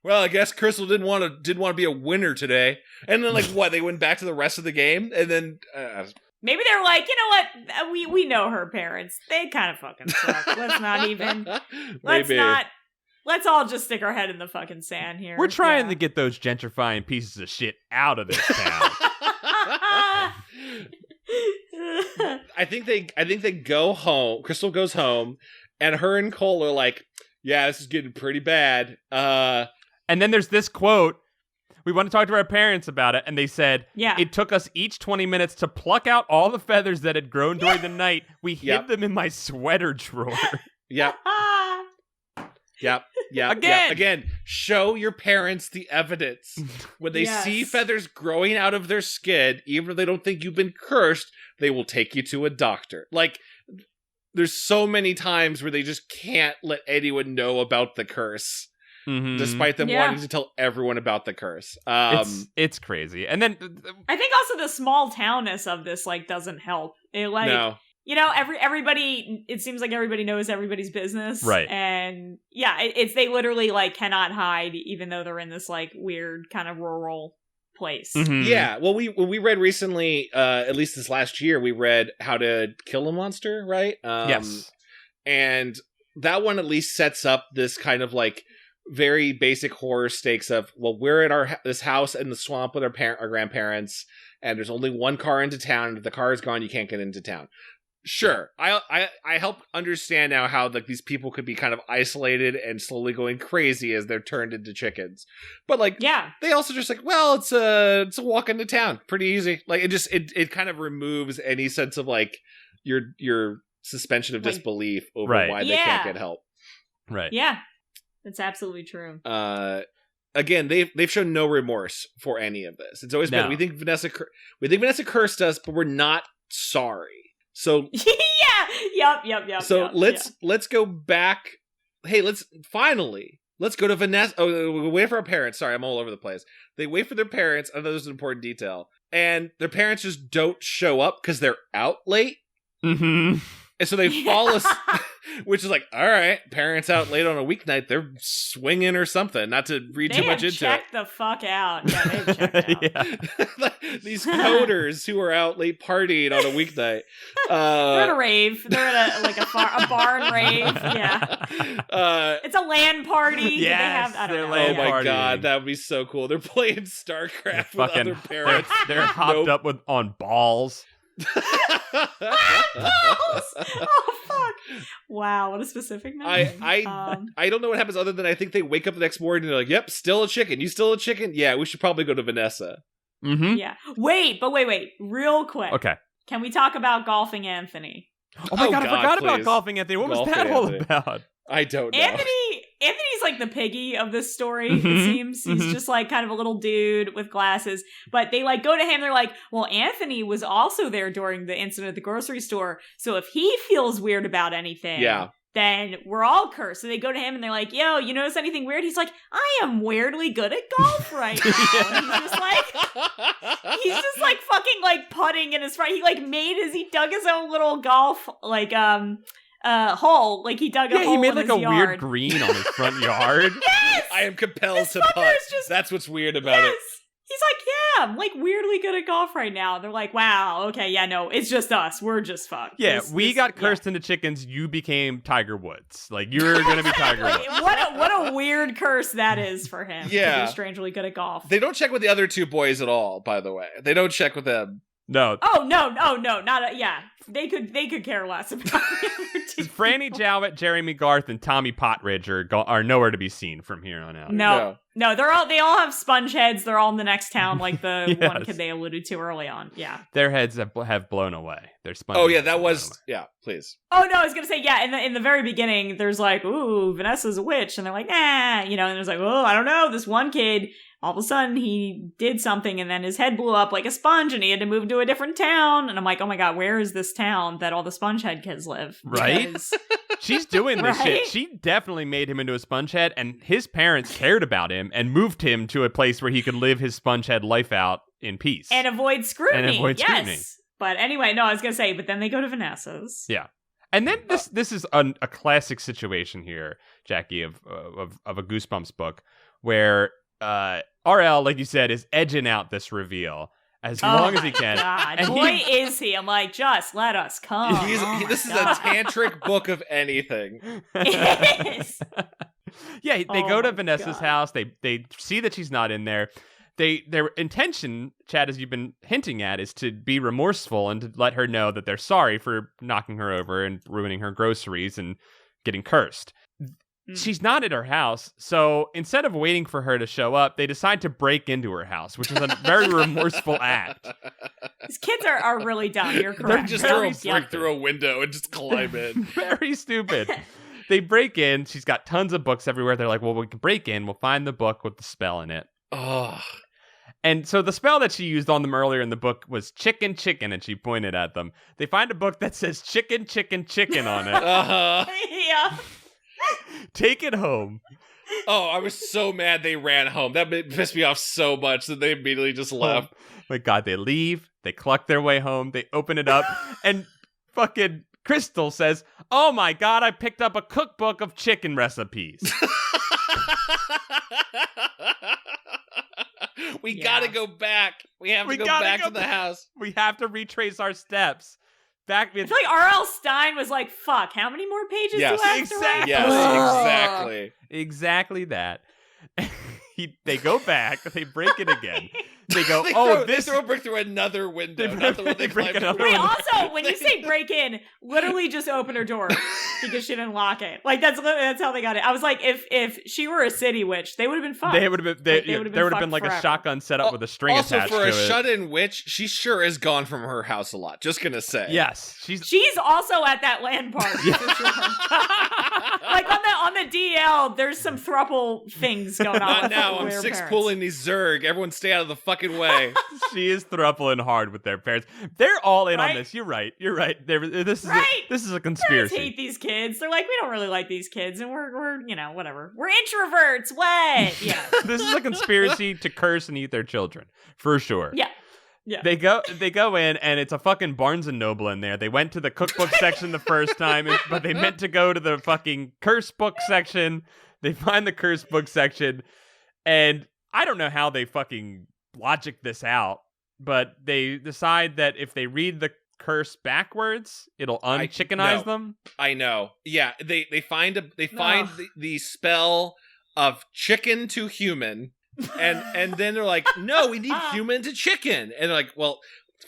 Speaker 1: well, I guess Crystal didn't want to be a winner today. And then like what? They went back to the rest of the game, and then
Speaker 3: maybe they're like, you know what? We know her parents. They kind of fucking suck. Let's not even. Let's all just stick our head in the fucking sand here.
Speaker 2: We're trying to get those gentrifying pieces of shit out of this town.
Speaker 1: I think they go home. Crystal goes home, and her and Cole are like, "Yeah, this is getting pretty bad."
Speaker 2: And then there's this quote. We want to talk to our parents about it, and they said, it took us each 20 minutes to pluck out all the feathers that had grown during the night. We hid them in my sweater drawer.
Speaker 1: Yep. Yep. Again, show your parents the evidence. When they see feathers growing out of their skin, even if they don't think you've been cursed, they will take you to a doctor. Like, there's so many times where they just can't let anyone know about the curse, despite them wanting to tell everyone about the curse.
Speaker 2: It's crazy. And then
Speaker 3: I think also the small townness of this like doesn't help. It like. No. You know, everybody. It seems like everybody knows everybody's business,
Speaker 2: right?
Speaker 3: And it's they literally like cannot hide, even though they're in this like weird kind of rural place.
Speaker 1: Mm-hmm. Yeah. Well, we read recently, at least this last year, we read How to Kill a Monster, right?
Speaker 2: Yes.
Speaker 1: And that one at least sets up this kind of like very basic horror stakes of, well, we're at this house in the swamp with our grandparents, and there's only one car into town. And if the car is gone, you can't get into town. Sure. I help understand now how like these people could be kind of isolated and slowly going crazy as they're turned into chickens. But like they also just like, well, it's a walk into town. Pretty easy. Like it kind of removes any sense of like your suspension of disbelief over why they can't get help.
Speaker 2: Right.
Speaker 3: Yeah. That's absolutely true.
Speaker 1: Again, they've shown no remorse for any of this. It's always been we think Vanessa cursed us, but we're not sorry. So
Speaker 3: yep.
Speaker 1: So let's go back. Hey, let's go to Vanessa. Oh, wait for our parents. Sorry, I'm all over the place. They wait for their parents. I know this is an important detail, and their parents just don't show up because they're out late.
Speaker 2: Mm-hmm.
Speaker 1: And so they fall asleep, which is like, all right, parents out late on a weeknight, they're swinging or something. Not to read too much into it.
Speaker 3: Check the fuck out. Yeah, they've checked out.
Speaker 1: These coders who are out late partying on a weeknight.
Speaker 3: They're at a rave. They're at a barn rave. Yeah. It's a LAN party.
Speaker 2: Yes,
Speaker 3: they're
Speaker 2: LAN
Speaker 1: Oh my
Speaker 2: partying.
Speaker 1: God, that would be so cool. They're playing StarCraft with other parents.
Speaker 2: They're hopped up on balls.
Speaker 3: Oh fuck! Wow, what a specific number.
Speaker 1: I don't know what happens other than I think they wake up the next morning and they're like, "Yep, still a chicken. You still a chicken? Yeah, we should probably go to Vanessa."
Speaker 2: Mm-hmm.
Speaker 3: Yeah. Wait, real quick.
Speaker 2: Okay.
Speaker 3: Can we talk about Golfing Anthony?
Speaker 2: Oh my God, I forgot
Speaker 1: please.
Speaker 2: about Golfing Anthony. What was that all about?
Speaker 1: I don't know.
Speaker 3: Anthony's like the piggy of this story,
Speaker 2: Mm-hmm.
Speaker 3: it seems. He's just like kind of a little dude with glasses. But they like go to him, they're like, well, Anthony was also there during the incident at the grocery store. So if he feels weird about anything, then we're all cursed. So they go to him and they're like, yo, you notice anything weird? He's like, I am weirdly good at golf right now. And he's just like fucking like putting in his front. He like he dug his own little golf like hole. Like he dug a hole.
Speaker 2: He made
Speaker 3: in
Speaker 2: like
Speaker 3: his
Speaker 2: a
Speaker 3: yard.
Speaker 2: weird green on his front yard.
Speaker 3: Yes!
Speaker 1: I am compelled to putt. That's what's weird about it.
Speaker 3: He's like, yeah, I'm like weirdly good at golf right now. They're like, wow, okay, yeah, no, it's just us. We're just fucked.
Speaker 2: Yeah, we got cursed into chickens. You became Tiger Woods. Like you're gonna be Tiger Woods.
Speaker 3: What a weird curse that is for him.
Speaker 1: Yeah,
Speaker 3: he's strangely good at golf.
Speaker 1: They don't check with the other two boys at all. By the way, they don't check with them.
Speaker 2: No.
Speaker 3: Oh no, not They could care less about the other two.
Speaker 2: Franny Jowett, Jeremy Garth, and Tommy Potridge are nowhere to be seen from here on out.
Speaker 3: No, they all have sponge heads. They're all in the next town, like the one kid they alluded to early on. Yeah,
Speaker 2: their heads have blown away. Their sponge.
Speaker 1: Oh yeah, that was please.
Speaker 3: Oh no, I was gonna say in the very beginning, there's like, ooh, Vanessa's a witch, and they're like, and there's like, oh, I don't know, this one kid. All of a sudden, he did something, and then his head blew up like a sponge, and he had to move to a different town. And I'm like, oh my God, where is this town that all the spongehead kids live?
Speaker 2: Right?
Speaker 3: Because...
Speaker 2: She's doing this shit. She definitely made him into a spongehead, and his parents cared about him and moved him to a place where he could live his spongehead life out in peace.
Speaker 3: And avoid scrutiny.
Speaker 2: Yes.
Speaker 3: But anyway, no, I was going to say, but then they go to Vanessa's.
Speaker 2: Yeah. And then this is a classic situation here, Jackie, of a Goosebumps book, where... RL, like you said, is edging out this reveal as long as he can.
Speaker 3: God. And boy, is he. I'm like, just let us come.
Speaker 1: This is a tantric book of anything.
Speaker 3: It is.
Speaker 2: Yeah, they go to Vanessa's house. They see that she's not in there. Their intention, Chad, as you've been hinting at, is to be remorseful and to let her know that they're sorry for knocking her over and ruining her groceries and getting cursed. She's not at her house, so instead of waiting for her to show up, they decide to break into her house, which is a very remorseful act.
Speaker 3: These kids are really dumb. You're correct.
Speaker 1: They're just break through a window and just climb in.
Speaker 2: Very stupid. They break in. She's got tons of books everywhere. They're like, well, we can break in. We'll find the book with the spell in it.
Speaker 1: Oh.
Speaker 2: And so the spell that she used on them earlier in the book was chicken, chicken, and she pointed at them. They find a book that says chicken, chicken, chicken on it.
Speaker 3: Yeah.
Speaker 2: Take it home.
Speaker 1: Oh, I was so mad they ran home. That pissed me off so much that they immediately just left.
Speaker 2: My God, they leave. They cluck their way home. They open it up. And fucking Crystal says, oh my God, I picked up a cookbook of chicken recipes.
Speaker 1: We gotta go back. We have to go back to the house.
Speaker 2: We have to retrace our steps.
Speaker 3: I feel like R.L. Stein was like, fuck, how many more pages do I have to write?
Speaker 1: Yes, exactly.
Speaker 2: Exactly that. They go back, they break it again. They go,
Speaker 1: they throw a brick through another window. Not the one they
Speaker 2: break
Speaker 1: climbed
Speaker 2: another
Speaker 1: through.
Speaker 3: Wait,
Speaker 2: one.
Speaker 3: also, when you say break in, literally just open her door because she didn't lock it. Like that's how they got it. I was like, if she were a city witch, they would have been fucked.
Speaker 2: They would have been. There would have been like
Speaker 3: forever.
Speaker 2: a shotgun set up with a string
Speaker 1: also,
Speaker 2: attached to it.
Speaker 1: for a shut-in witch, she sure is gone from her house a lot. Just gonna say.
Speaker 2: Yes, she's
Speaker 3: also at that land park. For sure. Like on the DL, there's some throuple things going on.
Speaker 1: Not
Speaker 3: with
Speaker 1: now. I'm
Speaker 3: their
Speaker 1: 6
Speaker 3: parents.
Speaker 1: pulling these Zerg. Everyone stay out of the fucking way.
Speaker 2: she is throupling hard with their parents. They're all in on
Speaker 3: Right?
Speaker 2: this. You're right. This is
Speaker 3: Right?
Speaker 2: this is a
Speaker 3: Parents
Speaker 2: conspiracy.
Speaker 3: hate these kids. They're like, we don't really like these kids, and we're whatever. We're introverts. What? Yeah.
Speaker 2: This is a conspiracy to curse and eat their children for sure.
Speaker 3: Yeah. Yeah.
Speaker 2: They go in and it's a fucking Barnes and Noble in there. They went to the cookbook section the first time, but they meant to go to the fucking curse book section. They find the curse book section, and I don't know how they fucking logic this out, but they decide that if they read the curse backwards, it'll unchickenize them.
Speaker 1: I know. Yeah, they find the spell of chicken to human. And then they're like, no, we need human to chicken. And they're like, well,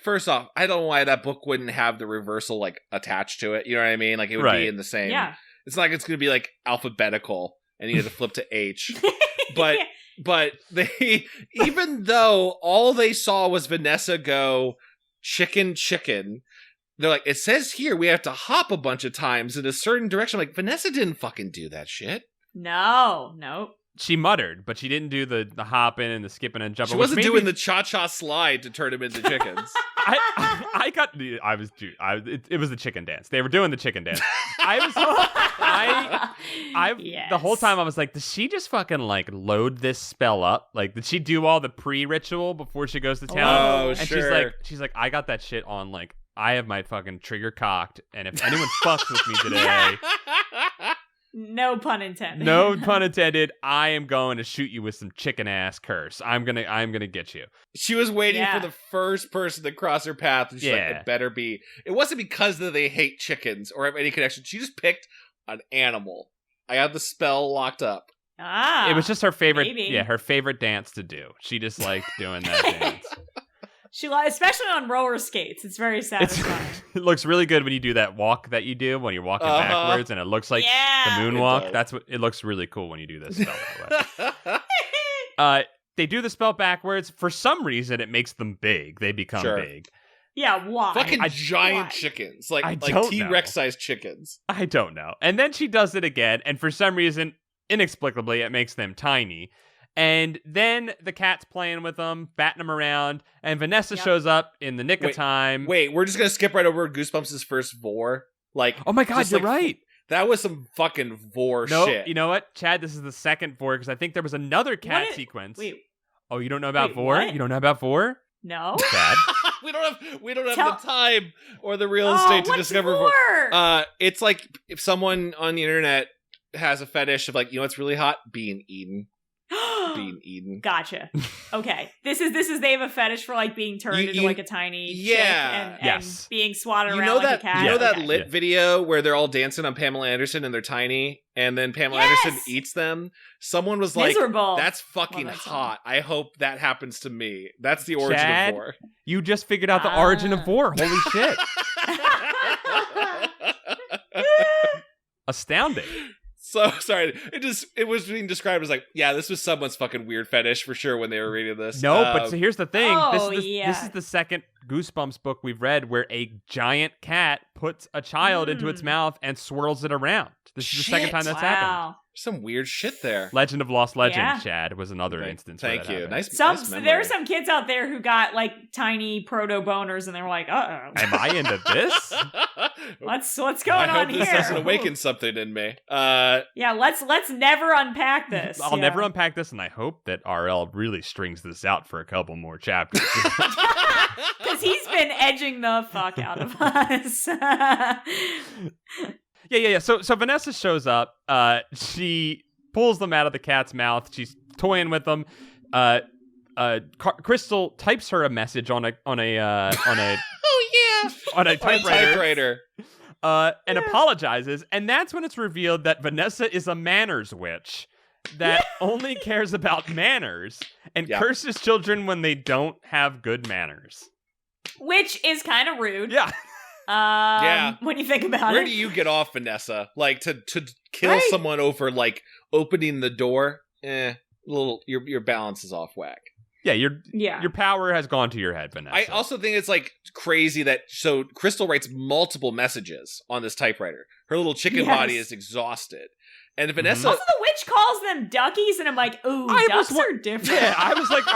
Speaker 1: first off, I don't know why that book wouldn't have the reversal like attached to it. You know what I mean? Like it would be in the same.
Speaker 3: Yeah.
Speaker 1: It's not like it's going to be like alphabetical and you have to flip to H. But they, even though all they saw was Vanessa go chicken, they're like, it says here we have to hop a bunch of times in a certain direction. I'm like, Vanessa didn't fucking do that shit.
Speaker 3: No.
Speaker 2: She muttered, but she didn't do the hopping and the skipping and jumping.
Speaker 1: She wasn't doing the cha-cha slide to turn them into chickens.
Speaker 2: It was the chicken dance. They were doing the chicken dance.
Speaker 3: Yes.
Speaker 2: The whole time I was like, does she just fucking like load this spell up? Like, did she do all the pre-ritual before she goes to town?
Speaker 1: Oh,
Speaker 2: and
Speaker 1: sure.
Speaker 2: she's like, I got that shit on. Like, I have my fucking trigger cocked, and if anyone fucks with me today.
Speaker 3: No pun intended.
Speaker 2: No pun intended. I am going to shoot you with some chicken ass curse. I'm gonna get you.
Speaker 1: She was waiting for the first person to cross her path, and she's like, it better be. It wasn't because they hate chickens or have any connection. She just picked an animal. I had the spell locked up.
Speaker 2: It was just her favorite.
Speaker 3: Maybe.
Speaker 2: Yeah, her favorite dance to do. She just liked doing that dance.
Speaker 3: She especially on roller skates. It's very satisfying.
Speaker 2: It looks really good when you do that walk that you do when you're walking backwards, and it looks like the moonwalk. That's what it looks really cool when you do this spell that way. They do the spell backwards. For some reason, it makes them big. They become big.
Speaker 3: Yeah, why?
Speaker 1: Fucking giant chickens, like T-Rex sized chickens.
Speaker 2: I don't know. And then she does it again, and for some reason, inexplicably, it makes them tiny. And then the cat's playing with them, batting them around, and Vanessa shows up in the nick of time.
Speaker 1: Wait, we're just gonna skip right over Goosebumps' first vor. Like,
Speaker 2: oh my god, you're right.
Speaker 1: That was some fucking vor
Speaker 2: no,
Speaker 1: shit.
Speaker 2: You know what, Chad? This is the second vor because I think there was another cat sequence.
Speaker 3: Wait.
Speaker 2: Oh, you don't know about vor?
Speaker 3: What?
Speaker 2: You don't know about vor?
Speaker 3: No.
Speaker 2: Chad.
Speaker 1: we don't have the time or the real estate to discover vor. It's like if someone on the internet has a fetish of like, you know what's really hot? Being eaten. Being eaten.
Speaker 3: Gotcha. Okay. This is they have a fetish for like being turned into like a tiny chick and being swatted around like a cat.
Speaker 1: You know that lit video where they're all dancing on Pamela Anderson and they're tiny and then Pamela Anderson eats them? Someone was like,
Speaker 3: miserable.
Speaker 1: That's fucking hot. I hope that happens to me. That's the origin of vor.
Speaker 2: You just figured out the origin of vor. Holy shit. Astounding.
Speaker 1: So sorry. It was being described as like, yeah, this was someone's fucking weird fetish for sure when they were reading this.
Speaker 2: No, but so here's the thing. This is the second Goosebumps book we've read where a giant cat puts a child into its mouth and swirls it around. This is the second time that's happened.
Speaker 1: Some weird shit there.
Speaker 2: Legend of Lost Legend, Chad, was another instance.
Speaker 1: Thank you. Nice memory.
Speaker 3: There are some kids out there who got like tiny proto boners, and they were like, "Uh-oh,
Speaker 2: am I into this?
Speaker 3: What's going on here?
Speaker 1: This doesn't awaken something in me."
Speaker 3: Yeah, let's never unpack this.
Speaker 2: I'll never unpack this, and I hope that RL really strings this out for a couple more chapters.
Speaker 3: Because he's been edging the fuck out of us.
Speaker 2: Yeah. So Vanessa shows up. She pulls them out of the cat's mouth. She's toying with them. Crystal types her a message on a typewriter. And apologizes. And that's when it's revealed that Vanessa is a manners witch. that only cares about manners and curses children when they don't have good manners.
Speaker 3: Which is kind of rude.
Speaker 2: Yeah.
Speaker 3: When you think about it.
Speaker 1: Where do you get off, Vanessa? Like, to kill someone over, like, opening the door? Your balance is off whack.
Speaker 2: Yeah, your power has gone to your head, Vanessa.
Speaker 1: I also think it's, like, crazy that... So, Crystal writes multiple messages on this typewriter. Her little chicken body is exhausted. And Vanessa...
Speaker 3: Also, the witch calls them duckies, and I'm like, ooh, ducks are different.
Speaker 2: Yeah, I was like,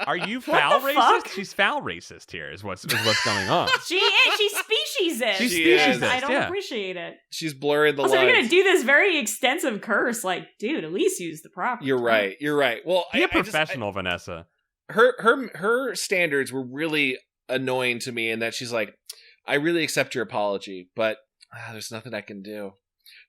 Speaker 2: are you foul racist?
Speaker 3: Fuck?
Speaker 2: She's foul racist here, is what's going on.
Speaker 3: She is. She's speciesist.
Speaker 2: She's speciesist.
Speaker 3: I don't appreciate it.
Speaker 1: She's blurring the lines.
Speaker 3: Also, you're going to do this very extensive curse. Like, dude, at least use the proper
Speaker 1: You're right. Well,
Speaker 2: be a professional, Vanessa.
Speaker 1: Her standards were really annoying to me in that she's like, I really accept your apology, but there's nothing I can do.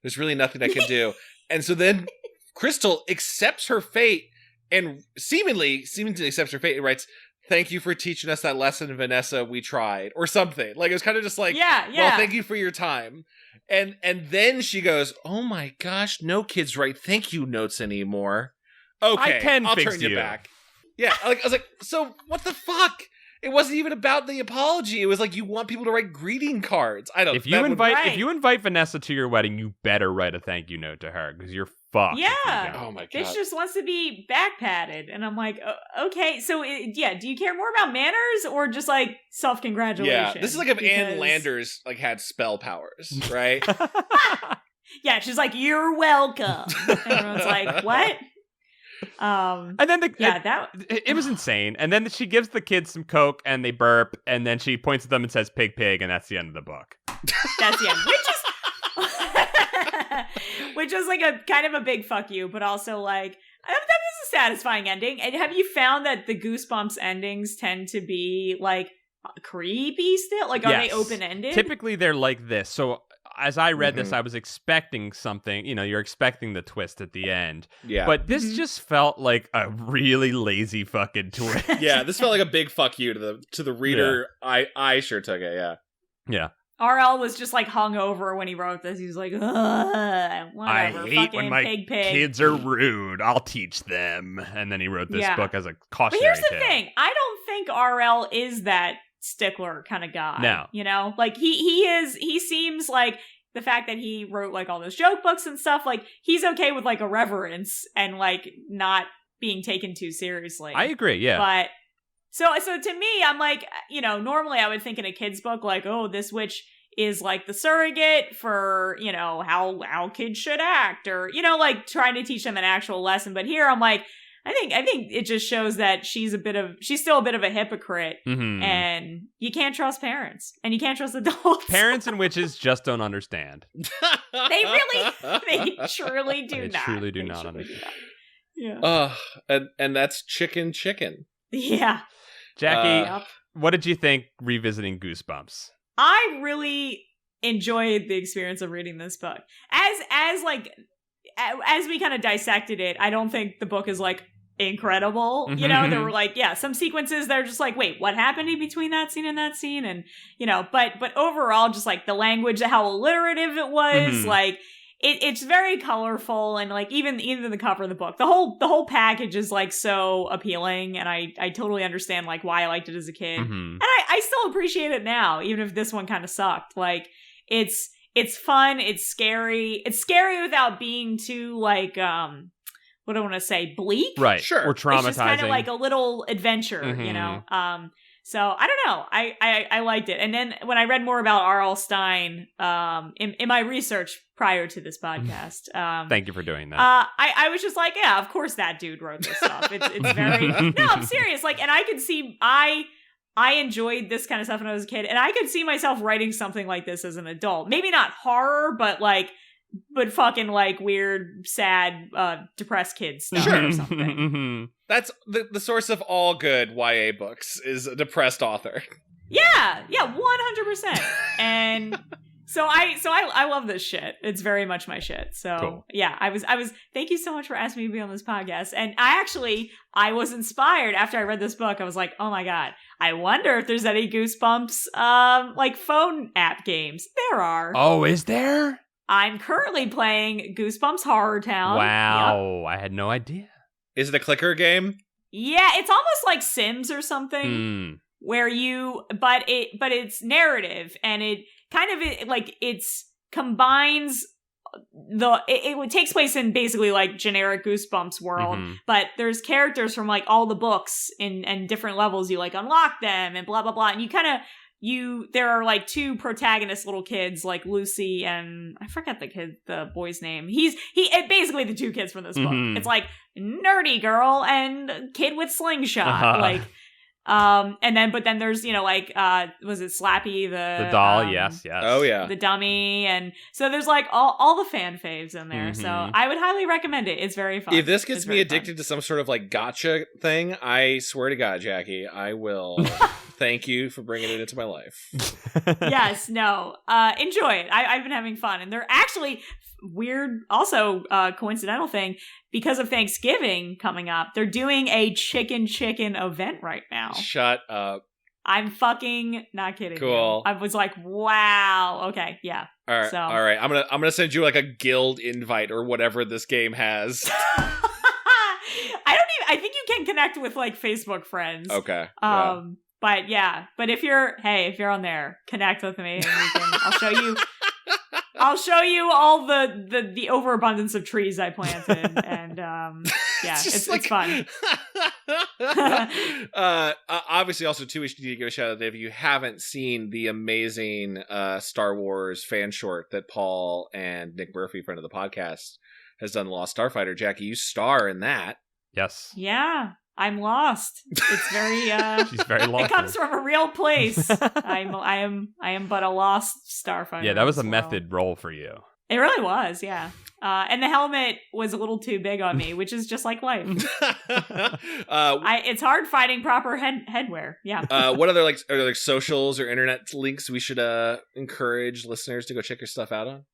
Speaker 1: There's really nothing I can do. And so then Crystal accepts her fate and seemingly accepts her fate and writes, thank you for teaching us that lesson, Vanessa. We tried. Or something. Like, it was kind of just like, well, thank you for your time. And then she goes, oh my gosh, no kids write thank you notes anymore. Okay, I'll turn you back. Yeah, I was like, so what the fuck? It wasn't even about the apology. It was like, you want people to write greeting cards. I don't.
Speaker 2: If you invite Vanessa to your wedding, you better write a thank you note to her because you're fucked.
Speaker 3: Yeah.
Speaker 1: Oh my god.
Speaker 3: Bitch just wants to be back patted, and I'm like, okay. So do you care more about manners or just like self-congratulations?
Speaker 1: Yeah, this is like if Ann Landers like had spell powers, right?
Speaker 3: Yeah, she's like, you're welcome. Everyone's like, what?
Speaker 2: And then it was insane. And then she gives the kids some Coke and they burp, and then she points at them and says pig pig, and that's the end of the book.
Speaker 3: That's the end. Which is like a kind of a big fuck you, but also like that was a satisfying ending. And have you found that the Goosebumps endings tend to be like creepy still? Like, are they open-ended?
Speaker 2: Typically they're like this. So as I read this, I was expecting something, you're expecting the twist at the end. Yeah. But this just felt like a really lazy fucking twist.
Speaker 1: Yeah, this felt like a big fuck you to the reader. Yeah. I sure took it, yeah.
Speaker 2: Yeah.
Speaker 3: RL was just like hungover when he wrote this. He was like, whatever.
Speaker 2: I hate when my kids are rude. I'll teach them. And then he wrote this book as a cautionary tale.
Speaker 3: But here's the thing. I don't think RL is that stickler kind of guy.
Speaker 2: No.
Speaker 3: Like he seems like the fact that he wrote like all those joke books and stuff, like he's okay with like irreverence and like not being taken too seriously.
Speaker 2: I agree, yeah.
Speaker 3: But so to me, I'm like, normally I would think in a kid's book like, oh, this witch is like the surrogate for, how kids should act, or, like trying to teach them an actual lesson. But here I'm like, I think it just shows that she's still a bit of a hypocrite, and you can't trust parents, and you can't trust adults.
Speaker 2: Parents and witches just don't understand.
Speaker 3: They truly do not.
Speaker 2: They truly do not understand.
Speaker 3: Yeah.
Speaker 1: And that's chicken.
Speaker 3: Yeah.
Speaker 2: Jackie, what did you think revisiting Goosebumps?
Speaker 3: I really enjoyed the experience of reading this book. As we kind of dissected it, I don't think the book is like incredible. There were like, some sequences that are just like, wait, what happened in between that scene and that scene? And, but overall, just like the language, how alliterative it was, like it's very colorful, and like even the cover of the book, the whole package is like so appealing, and I totally understand like why I liked it as a kid. And I still appreciate it now, even if this one kind of sucked. Like it's fun, it's scary without being too like what do I want to say, bleak,
Speaker 2: right?
Speaker 1: Sure,
Speaker 2: or traumatizing.
Speaker 3: It's just kind of like a little adventure, So I don't know, I liked it. And then when I read more about R.L. Stine in my research prior to this podcast,
Speaker 2: thank you for doing that.
Speaker 3: I was just like, yeah, of course that dude wrote this stuff. It's very no, I'm serious. Like, and I could see I enjoyed this kind of stuff when I was a kid, and I could see myself writing something like this as an adult. Maybe not horror, but fucking like weird, sad, depressed kids stuff or something.
Speaker 1: That's the source of all good YA books is a depressed author.
Speaker 3: Yeah, 100%. And so I love this shit. It's very much my shit. So cool. Yeah, I was. Thank you so much for asking me to be on this podcast. And I was inspired after I read this book. I was like, oh my god, I wonder if there's any Goosebumps like phone app games. There are.
Speaker 2: Oh, is there?
Speaker 3: I'm currently playing Goosebumps Horror Town.
Speaker 2: Wow,
Speaker 3: Yep.
Speaker 2: I had no idea.
Speaker 1: Is it a clicker game?
Speaker 3: Yeah, it's almost like Sims or something, where but it's narrative, and it kind of like it's combines it takes place in basically like generic Goosebumps world, but there's characters from like all the books and different levels. You like unlock them and blah blah blah, and you kind of. There are like two protagonist little kids, like Lucy and I forget the boy's name. He's basically the two kids from this book. It's like nerdy girl and kid with slingshot, but then there's was it Slappy the
Speaker 2: doll? Yes.
Speaker 1: Oh yeah,
Speaker 3: the dummy, and so there's like all the fan faves in there. So I would highly recommend it. It's very fun.
Speaker 1: If this gets me addicted to some sort of like gotcha thing, I swear to God, Jackie, I will. Thank you for bringing it into my life.
Speaker 3: Yes, no. Enjoy it. I've been having fun. And they're actually weird, also coincidental thing, because of Thanksgiving coming up, they're doing a chicken event right now.
Speaker 1: Shut up.
Speaker 3: I'm fucking not kidding.
Speaker 1: Cool.
Speaker 3: You. I was like, wow. Okay, yeah.
Speaker 1: All right. All right. I'm gonna send you like a guild invite or whatever this game has.
Speaker 3: I think you can connect with like Facebook friends.
Speaker 1: Okay.
Speaker 3: But if you're on there, connect with me and I'll show you all the overabundance of trees I planted, and it's fun.
Speaker 1: Obviously, also too, we should need to give a shout out if you haven't seen the amazing Star Wars fan short that Paul and Nick Murphy, friend of the podcast, has done. Lost Starfighter. Jackie, you star in that.
Speaker 2: Yes.
Speaker 3: Yeah. I'm lost. It's very
Speaker 2: she's very lost.
Speaker 3: It comes from a real place. I am but a lost starfighter.
Speaker 2: Yeah, that was a method role for you.
Speaker 3: It really was, yeah. And the helmet was a little too big on me, which is just like life. It's hard finding proper headwear. Yeah.
Speaker 1: What other are there socials or internet links we should encourage listeners to go check your stuff out on?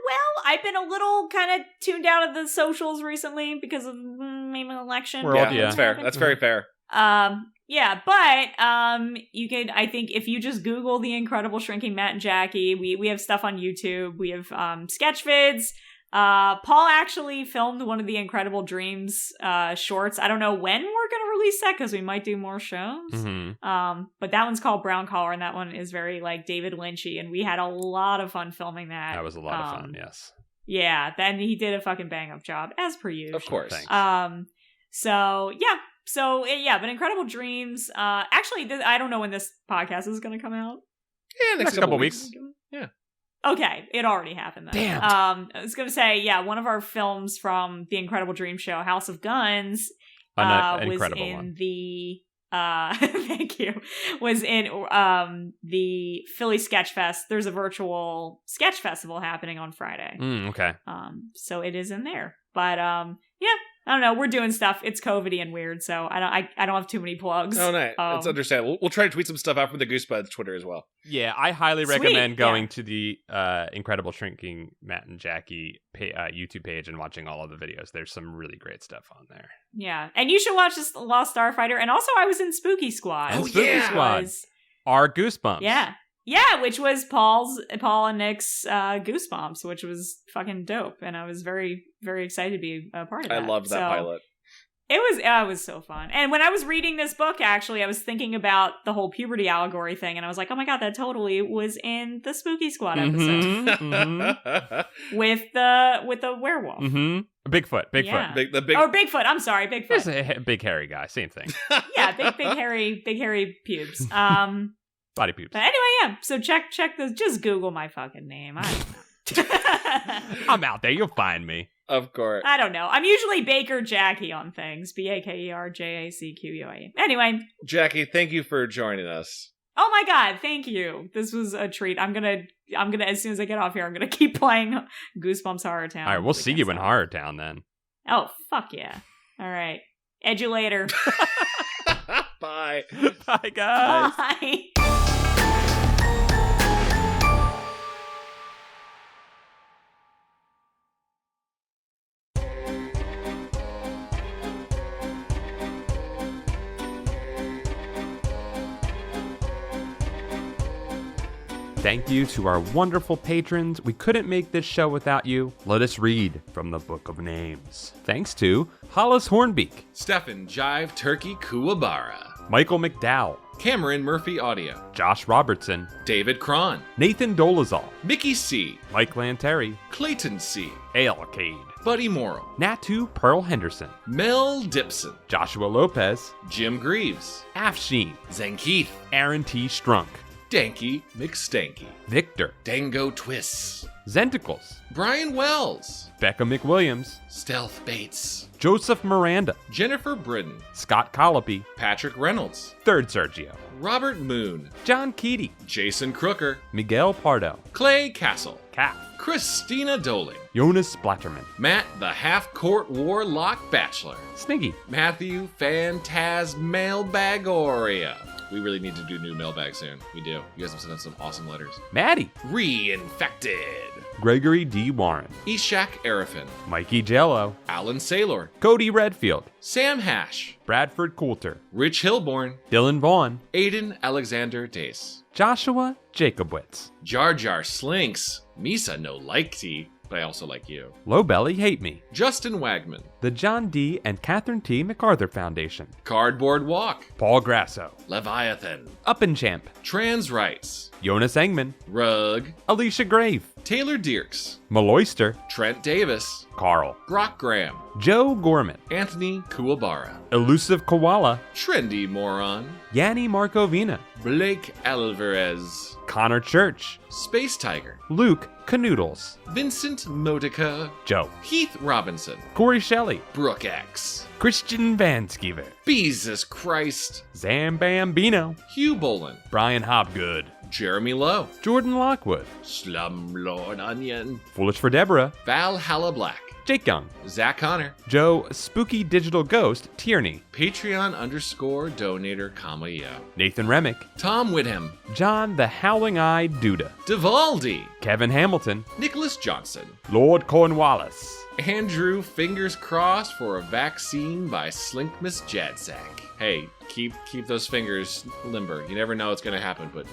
Speaker 3: Well, I've been a little kind of tuned out of the socials recently because of maybe an election.
Speaker 1: That's fair. That's very fair.
Speaker 3: You could, I think, if you just Google The Incredible Shrinking Matt and Jacquie, we have stuff on YouTube. We have sketch vids. Paul actually filmed one of the Incredible Dreams shorts. I don't know when we're going to release that because we might do more shows. But that one's called Brown Collar, and that one is very like David Lynchy, and we had a lot of fun filming that.
Speaker 2: That was a lot of fun, yes.
Speaker 3: Yeah, then he did a fucking bang up job, as per usual.
Speaker 1: Of course.
Speaker 2: Thanks.
Speaker 3: But Incredible Dreams, actually, I don't know when this podcast is going to come out.
Speaker 1: Yeah, next couple weeks. Yeah.
Speaker 3: Okay, it already happened then.
Speaker 2: Damn.
Speaker 3: I was going to say, one of our films from the Incredible Dream show, House of Guns, was in
Speaker 2: one.
Speaker 3: the thank you. Was in the Philly Sketch Fest. There's a virtual sketch festival happening on Friday.
Speaker 2: Okay.
Speaker 3: So it is in there. But I don't know. We're doing stuff. It's COVID-y and weird, so I don't have too many plugs.
Speaker 1: Oh, nice. That's understandable. We'll try to tweet some stuff out from the Goosebuds Twitter as well.
Speaker 2: Yeah, I highly recommend going to the Incredible Shrinking Matt and Jacquie YouTube page and watching all of the videos. There's some really great stuff on there.
Speaker 3: Yeah, and you should watch this Lost Starfighter. And also, I was in Spooky Squad.
Speaker 2: Oh, Spooky Squad. Our Goosebumps.
Speaker 3: Yeah, which was Paul and Nick's Goosebumps, which was fucking dope, and I was very, very excited to be a part of that.
Speaker 1: I loved that pilot.
Speaker 3: It was so fun. And when I was reading this book, actually, I was thinking about the whole puberty allegory thing, and I was like, oh my god, that totally was in the Spooky Squad episode with the werewolf.
Speaker 2: Bigfoot.
Speaker 3: Yeah. Bigfoot. I'm sorry, Bigfoot.
Speaker 2: There's a big hairy guy. Same thing.
Speaker 3: Yeah, big hairy pubes.
Speaker 2: Body pubes.
Speaker 3: But anyway, so check those. Just Google my fucking name.
Speaker 2: I'm out there. You'll find me.
Speaker 1: Of course.
Speaker 3: I don't know. I'm usually Baker Jacquie on things. BakerJacquie. Anyway.
Speaker 1: Jackie, thank you for joining us.
Speaker 3: Oh my god, thank you. This was a treat. I'm gonna as soon as I get off here, I'm gonna keep playing Goosebumps Horror Town.
Speaker 2: All right, we'll see you in Horror Town then.
Speaker 3: Oh, fuck yeah. All right. Edulator.
Speaker 1: Bye.
Speaker 2: Bye, guys.
Speaker 3: Bye.
Speaker 2: Thank you to our wonderful patrons. We couldn't make this show without you. Let us read from the Book of Names. Thanks to Hollis Hornbeak,
Speaker 1: Stefan Jive Turkey Kuwabara,
Speaker 2: Michael McDowell,
Speaker 1: Cameron Murphy Audio,
Speaker 2: Josh Robertson,
Speaker 1: David Cron,
Speaker 2: Nathan Dolezal,
Speaker 1: Mickey C,
Speaker 2: Mike Lanteri,
Speaker 1: Clayton C,
Speaker 2: Ailcade,
Speaker 1: Buddy Morrow,
Speaker 2: Natu Pearl Henderson,
Speaker 1: Mel Dipson,
Speaker 2: Joshua Lopez,
Speaker 1: Jim Greaves,
Speaker 2: Afsheen,
Speaker 1: Zankeith,
Speaker 2: Aaron T. Strunk,
Speaker 1: Danky McStanky,
Speaker 2: Victor,
Speaker 1: Dango Twists,
Speaker 2: Zenticles,
Speaker 1: Brian Wells,
Speaker 2: Becca McWilliams,
Speaker 1: Stealth Bates,
Speaker 2: Joseph Miranda,
Speaker 1: Jennifer Britton,
Speaker 2: Scott Colopy,
Speaker 1: Patrick Reynolds,
Speaker 2: Third Sergio,
Speaker 1: Robert Moon,
Speaker 2: John Keaty,
Speaker 1: Jason Crooker,
Speaker 2: Miguel Pardo,
Speaker 1: Clay Castle,
Speaker 2: Calf,
Speaker 1: Christina Doling,
Speaker 2: Jonas Splatterman,
Speaker 1: Matt the Half-Court Warlock Bachelor,
Speaker 2: Sniggy,
Speaker 1: Matthew Phantasmailbagoria. We really need to do new mailbag soon. We do. You guys have sent us some awesome letters.
Speaker 2: Maddie,
Speaker 1: Reinfected,
Speaker 2: Gregory D. Warren,
Speaker 1: Ishak Arifin,
Speaker 2: Mikey Jello,
Speaker 1: Alan Saylor,
Speaker 2: Cody Redfield,
Speaker 1: Sam Hash,
Speaker 2: Bradford Coulter,
Speaker 1: Rich Hilborn,
Speaker 2: Dylan Vaughn,
Speaker 1: Aiden Alexander Dace,
Speaker 2: Joshua Jacobwitz,
Speaker 1: Jar Jar Slinks, Misa no likety, but I also like you,
Speaker 2: Low Belly Hate Me,
Speaker 1: Justin Wagman,
Speaker 2: the John D. and Catherine T. MacArthur Foundation,
Speaker 1: Cardboard Walk,
Speaker 2: Paul Grasso,
Speaker 1: Leviathan,
Speaker 2: Up and Champ,
Speaker 1: Trans Rights,
Speaker 2: Jonas Engman,
Speaker 1: Rug,
Speaker 2: Alicia Grave,
Speaker 1: Taylor Dierks,
Speaker 2: Maloyster,
Speaker 1: Trent Davis,
Speaker 2: Carl,
Speaker 1: Brock Graham,
Speaker 2: Joe Gorman,
Speaker 1: Anthony Kuwabara,
Speaker 2: Elusive Koala,
Speaker 1: Trendy Moron,
Speaker 2: Yanni Markovina,
Speaker 1: Blake Alvarez,
Speaker 2: Connor Church,
Speaker 1: Space Tiger,
Speaker 2: Luke Canoodles,
Speaker 1: Vincent Modica,
Speaker 2: Joe,
Speaker 1: Heath Robinson,
Speaker 2: Corey Shelley,
Speaker 1: Brooke X,
Speaker 2: Christian Vanskever,
Speaker 1: Jesus Christ,
Speaker 2: Zam Bambino,
Speaker 1: Hugh Bolin,
Speaker 2: Brian Hopgood,
Speaker 1: Jeremy Lowe,
Speaker 2: Jordan Lockwood,
Speaker 1: Slumlord Onion,
Speaker 2: Foolish for Deborah,
Speaker 1: Valhalla Black,
Speaker 2: Jake Young,
Speaker 1: Zach Connor,
Speaker 2: Joe Spooky Digital Ghost Tierney,
Speaker 1: Patreon_donator, yo,
Speaker 2: Nathan Remick,
Speaker 1: Tom Whitham,
Speaker 2: John the Howling Eyed Duda,
Speaker 1: Divaldi,
Speaker 2: Kevin Hamilton,
Speaker 1: Nicholas Johnson,
Speaker 2: Lord Cornwallis,
Speaker 1: Andrew Fingers Crossed for a Vaccine by Slinkmas Jadsack. Hey, keep those fingers limber. You never know what's gonna happen, but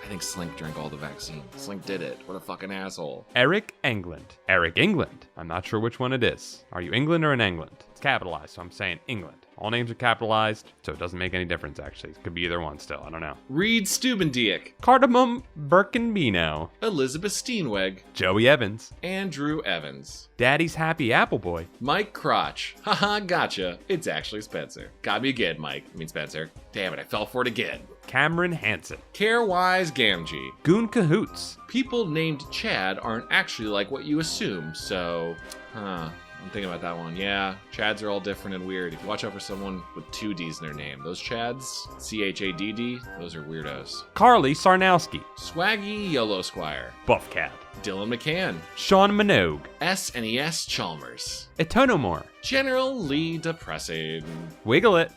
Speaker 1: I think Slink drank all the vaccine. Slink did it. What a fucking asshole.
Speaker 2: Eric England, Eric England. I'm not sure which one it is. Are you England or in England? It's capitalized, so I'm saying England. All names are capitalized, so it doesn't make any difference, actually. It could be either one still. I don't know.
Speaker 1: Reed Stubendiek,
Speaker 2: Cardamom Birkenbino,
Speaker 1: Elizabeth Steenweg,
Speaker 2: Joey Evans,
Speaker 1: Andrew Evans,
Speaker 2: Daddy's Happy Apple Boy,
Speaker 1: Mike Crotch. Haha, gotcha. It's actually Spencer. Got me again, Mike. I mean Spencer. Damn it, I fell for it again.
Speaker 2: Cameron Hansen,
Speaker 1: Carewise Gamgee.
Speaker 2: Goon Cahoots,
Speaker 1: People named Chad aren't actually like what you assume, so... I'm thinking about that one. Yeah, Chads are all different and weird. If you watch out for someone with 2 Ds in their name, those Chads, CHADD, those are weirdos.
Speaker 2: Carly Sarnowski,
Speaker 1: Swaggy Yellow Squire,
Speaker 2: Buffcat,
Speaker 1: Dylan McCann,
Speaker 2: Sean Minogue,
Speaker 1: SNES Chalmers,
Speaker 2: Etonomore,
Speaker 1: General Lee Depressing,
Speaker 2: Wiggle It,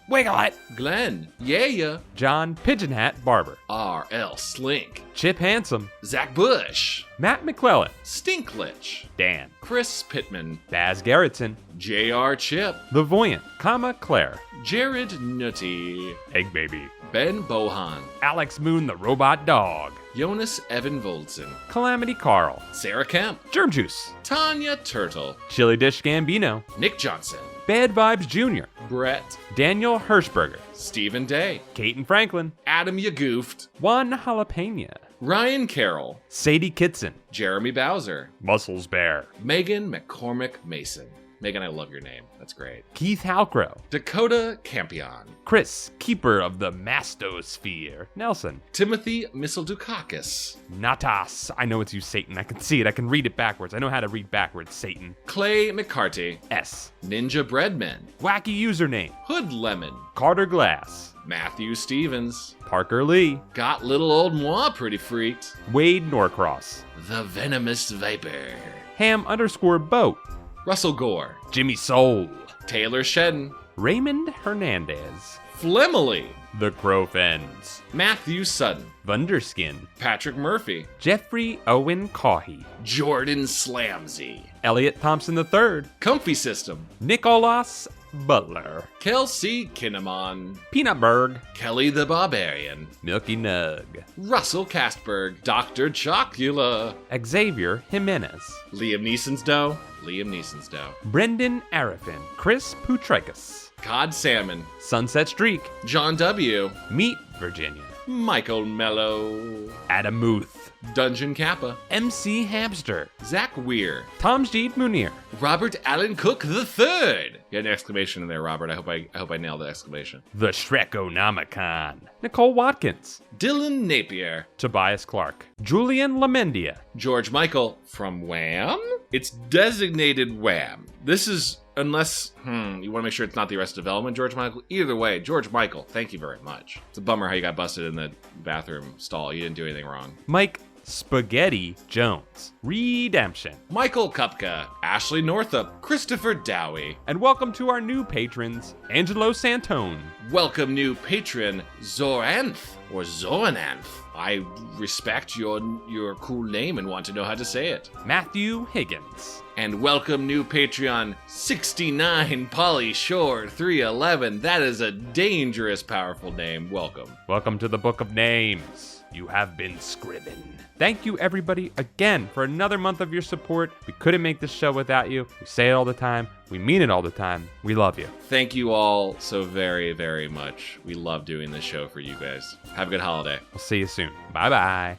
Speaker 1: Glenn, Yeah,
Speaker 2: John Pigeon Hat Barber,
Speaker 1: RL Slink,
Speaker 2: Chip Handsome,
Speaker 1: Zach Bush,
Speaker 2: Matt McClellan,
Speaker 1: Stinklich,
Speaker 2: Dan,
Speaker 1: Chris Pittman,
Speaker 2: Baz Garrettson,
Speaker 1: JR Chip,
Speaker 2: The Voyant, Claire,
Speaker 1: Jared Nutty,
Speaker 2: Egg Baby,
Speaker 1: Ben Bohan,
Speaker 2: Alex Moon the Robot Dog,
Speaker 1: Jonas Evan Voldson,
Speaker 2: Calamity Carl,
Speaker 1: Sarah Kemp,
Speaker 2: Germ Juice,
Speaker 1: Tanya Turtle,
Speaker 2: Chili Dish Gambino,
Speaker 1: Nick Johnson,
Speaker 2: Bad Vibes Jr.,
Speaker 1: Brett,
Speaker 2: Daniel Hirschberger,
Speaker 1: Stephen Day,
Speaker 2: Caton Franklin,
Speaker 1: Adam Yagoofed,
Speaker 2: Juan Jalapena,
Speaker 1: Ryan Carroll,
Speaker 2: Sadie Kitson,
Speaker 1: Jeremy Bowser,
Speaker 2: Muscles Bear,
Speaker 1: Megan McCormick Mason. Megan, I love your name. That's great.
Speaker 2: Keith Halcrow,
Speaker 1: Dakota Campion,
Speaker 2: Chris, Keeper of the Mastosphere, Nelson,
Speaker 1: Timothy Misseldukakis,
Speaker 2: Natas, I know it's you, Satan. I can see it. I can read it backwards. I know how to read backwards, Satan.
Speaker 1: Clay McCarty,
Speaker 2: S,
Speaker 1: Ninja Breadman,
Speaker 2: Wacky Username,
Speaker 1: Hood Lemon,
Speaker 2: Carter Glass,
Speaker 1: Matthew Stevens,
Speaker 2: Parker Lee,
Speaker 1: Got Little Old Moi Pretty Freaked,
Speaker 2: Wade Norcross,
Speaker 1: The Venomous Viper,
Speaker 2: Ham_boat,
Speaker 1: Russell Gore,
Speaker 2: Jimmy Soul,
Speaker 1: Taylor Shedden,
Speaker 2: Raymond Hernandez,
Speaker 1: Flemily,
Speaker 2: The Crow Fens,
Speaker 1: Matthew Sutton,
Speaker 2: Vunderskin,
Speaker 1: Patrick Murphy,
Speaker 2: Jeffrey Owen Cawhey,
Speaker 1: Jordan Slamsy,
Speaker 2: Elliot Thompson III,
Speaker 1: Comfy System,
Speaker 2: Nicolas Butler,
Speaker 1: Kelsey Kinnaman,
Speaker 2: Peanutberg,
Speaker 1: Kelly the Barbarian,
Speaker 2: Milky Nug,
Speaker 1: Russell Castberg, Dr. Chocula,
Speaker 2: Xavier Jimenez,
Speaker 1: Liam Neeson's dough,
Speaker 2: Brendan Arifin, Chris Putrekas,
Speaker 1: Cod Salmon,
Speaker 2: Sunset Streak,
Speaker 1: John W.,
Speaker 2: Meet Virginia,
Speaker 1: Michael Mello,
Speaker 2: Adam Muth,
Speaker 1: Dungeon Kappa,
Speaker 2: MC Hamster,
Speaker 1: Zach Weir,
Speaker 2: Tomjeet Munir,
Speaker 1: Robert Allen Cook III. You had an exclamation in there, Robert. I hope I nailed the exclamation.
Speaker 2: The Shrekonomicon, Nicole Watkins,
Speaker 1: Dylan Napier,
Speaker 2: Tobias Clark, Julian Lamendia,
Speaker 1: George Michael from Wham. It's designated Wham. This is, unless, you want to make sure it's not the Arrested Development, George Michael. Either way, George Michael, thank you very much. It's a bummer how you got busted in the bathroom stall. You didn't do anything wrong.
Speaker 2: Mike Spaghetti Jones, Redemption,
Speaker 1: Michael Kupka, Ashley Northup, Christopher Dowie.
Speaker 2: And welcome to our new patrons, Angelo Santone.
Speaker 1: Welcome new patron, Zoranth, or Zorananth. I respect your cool name and want to know how to say it.
Speaker 2: Matthew Higgins.
Speaker 1: And welcome new Patreon, 69 Polly Shore 311. That is a dangerous, powerful name. Welcome.
Speaker 2: Welcome to the Book of Names. You have been scriven. Thank you, everybody, again, for another month of your support. We couldn't make this show without you. We say it all the time. We mean it all the time. We love you.
Speaker 1: Thank you all so very, very much. We love doing this show for you guys. Have a good holiday.
Speaker 2: We'll see you soon. Bye-bye.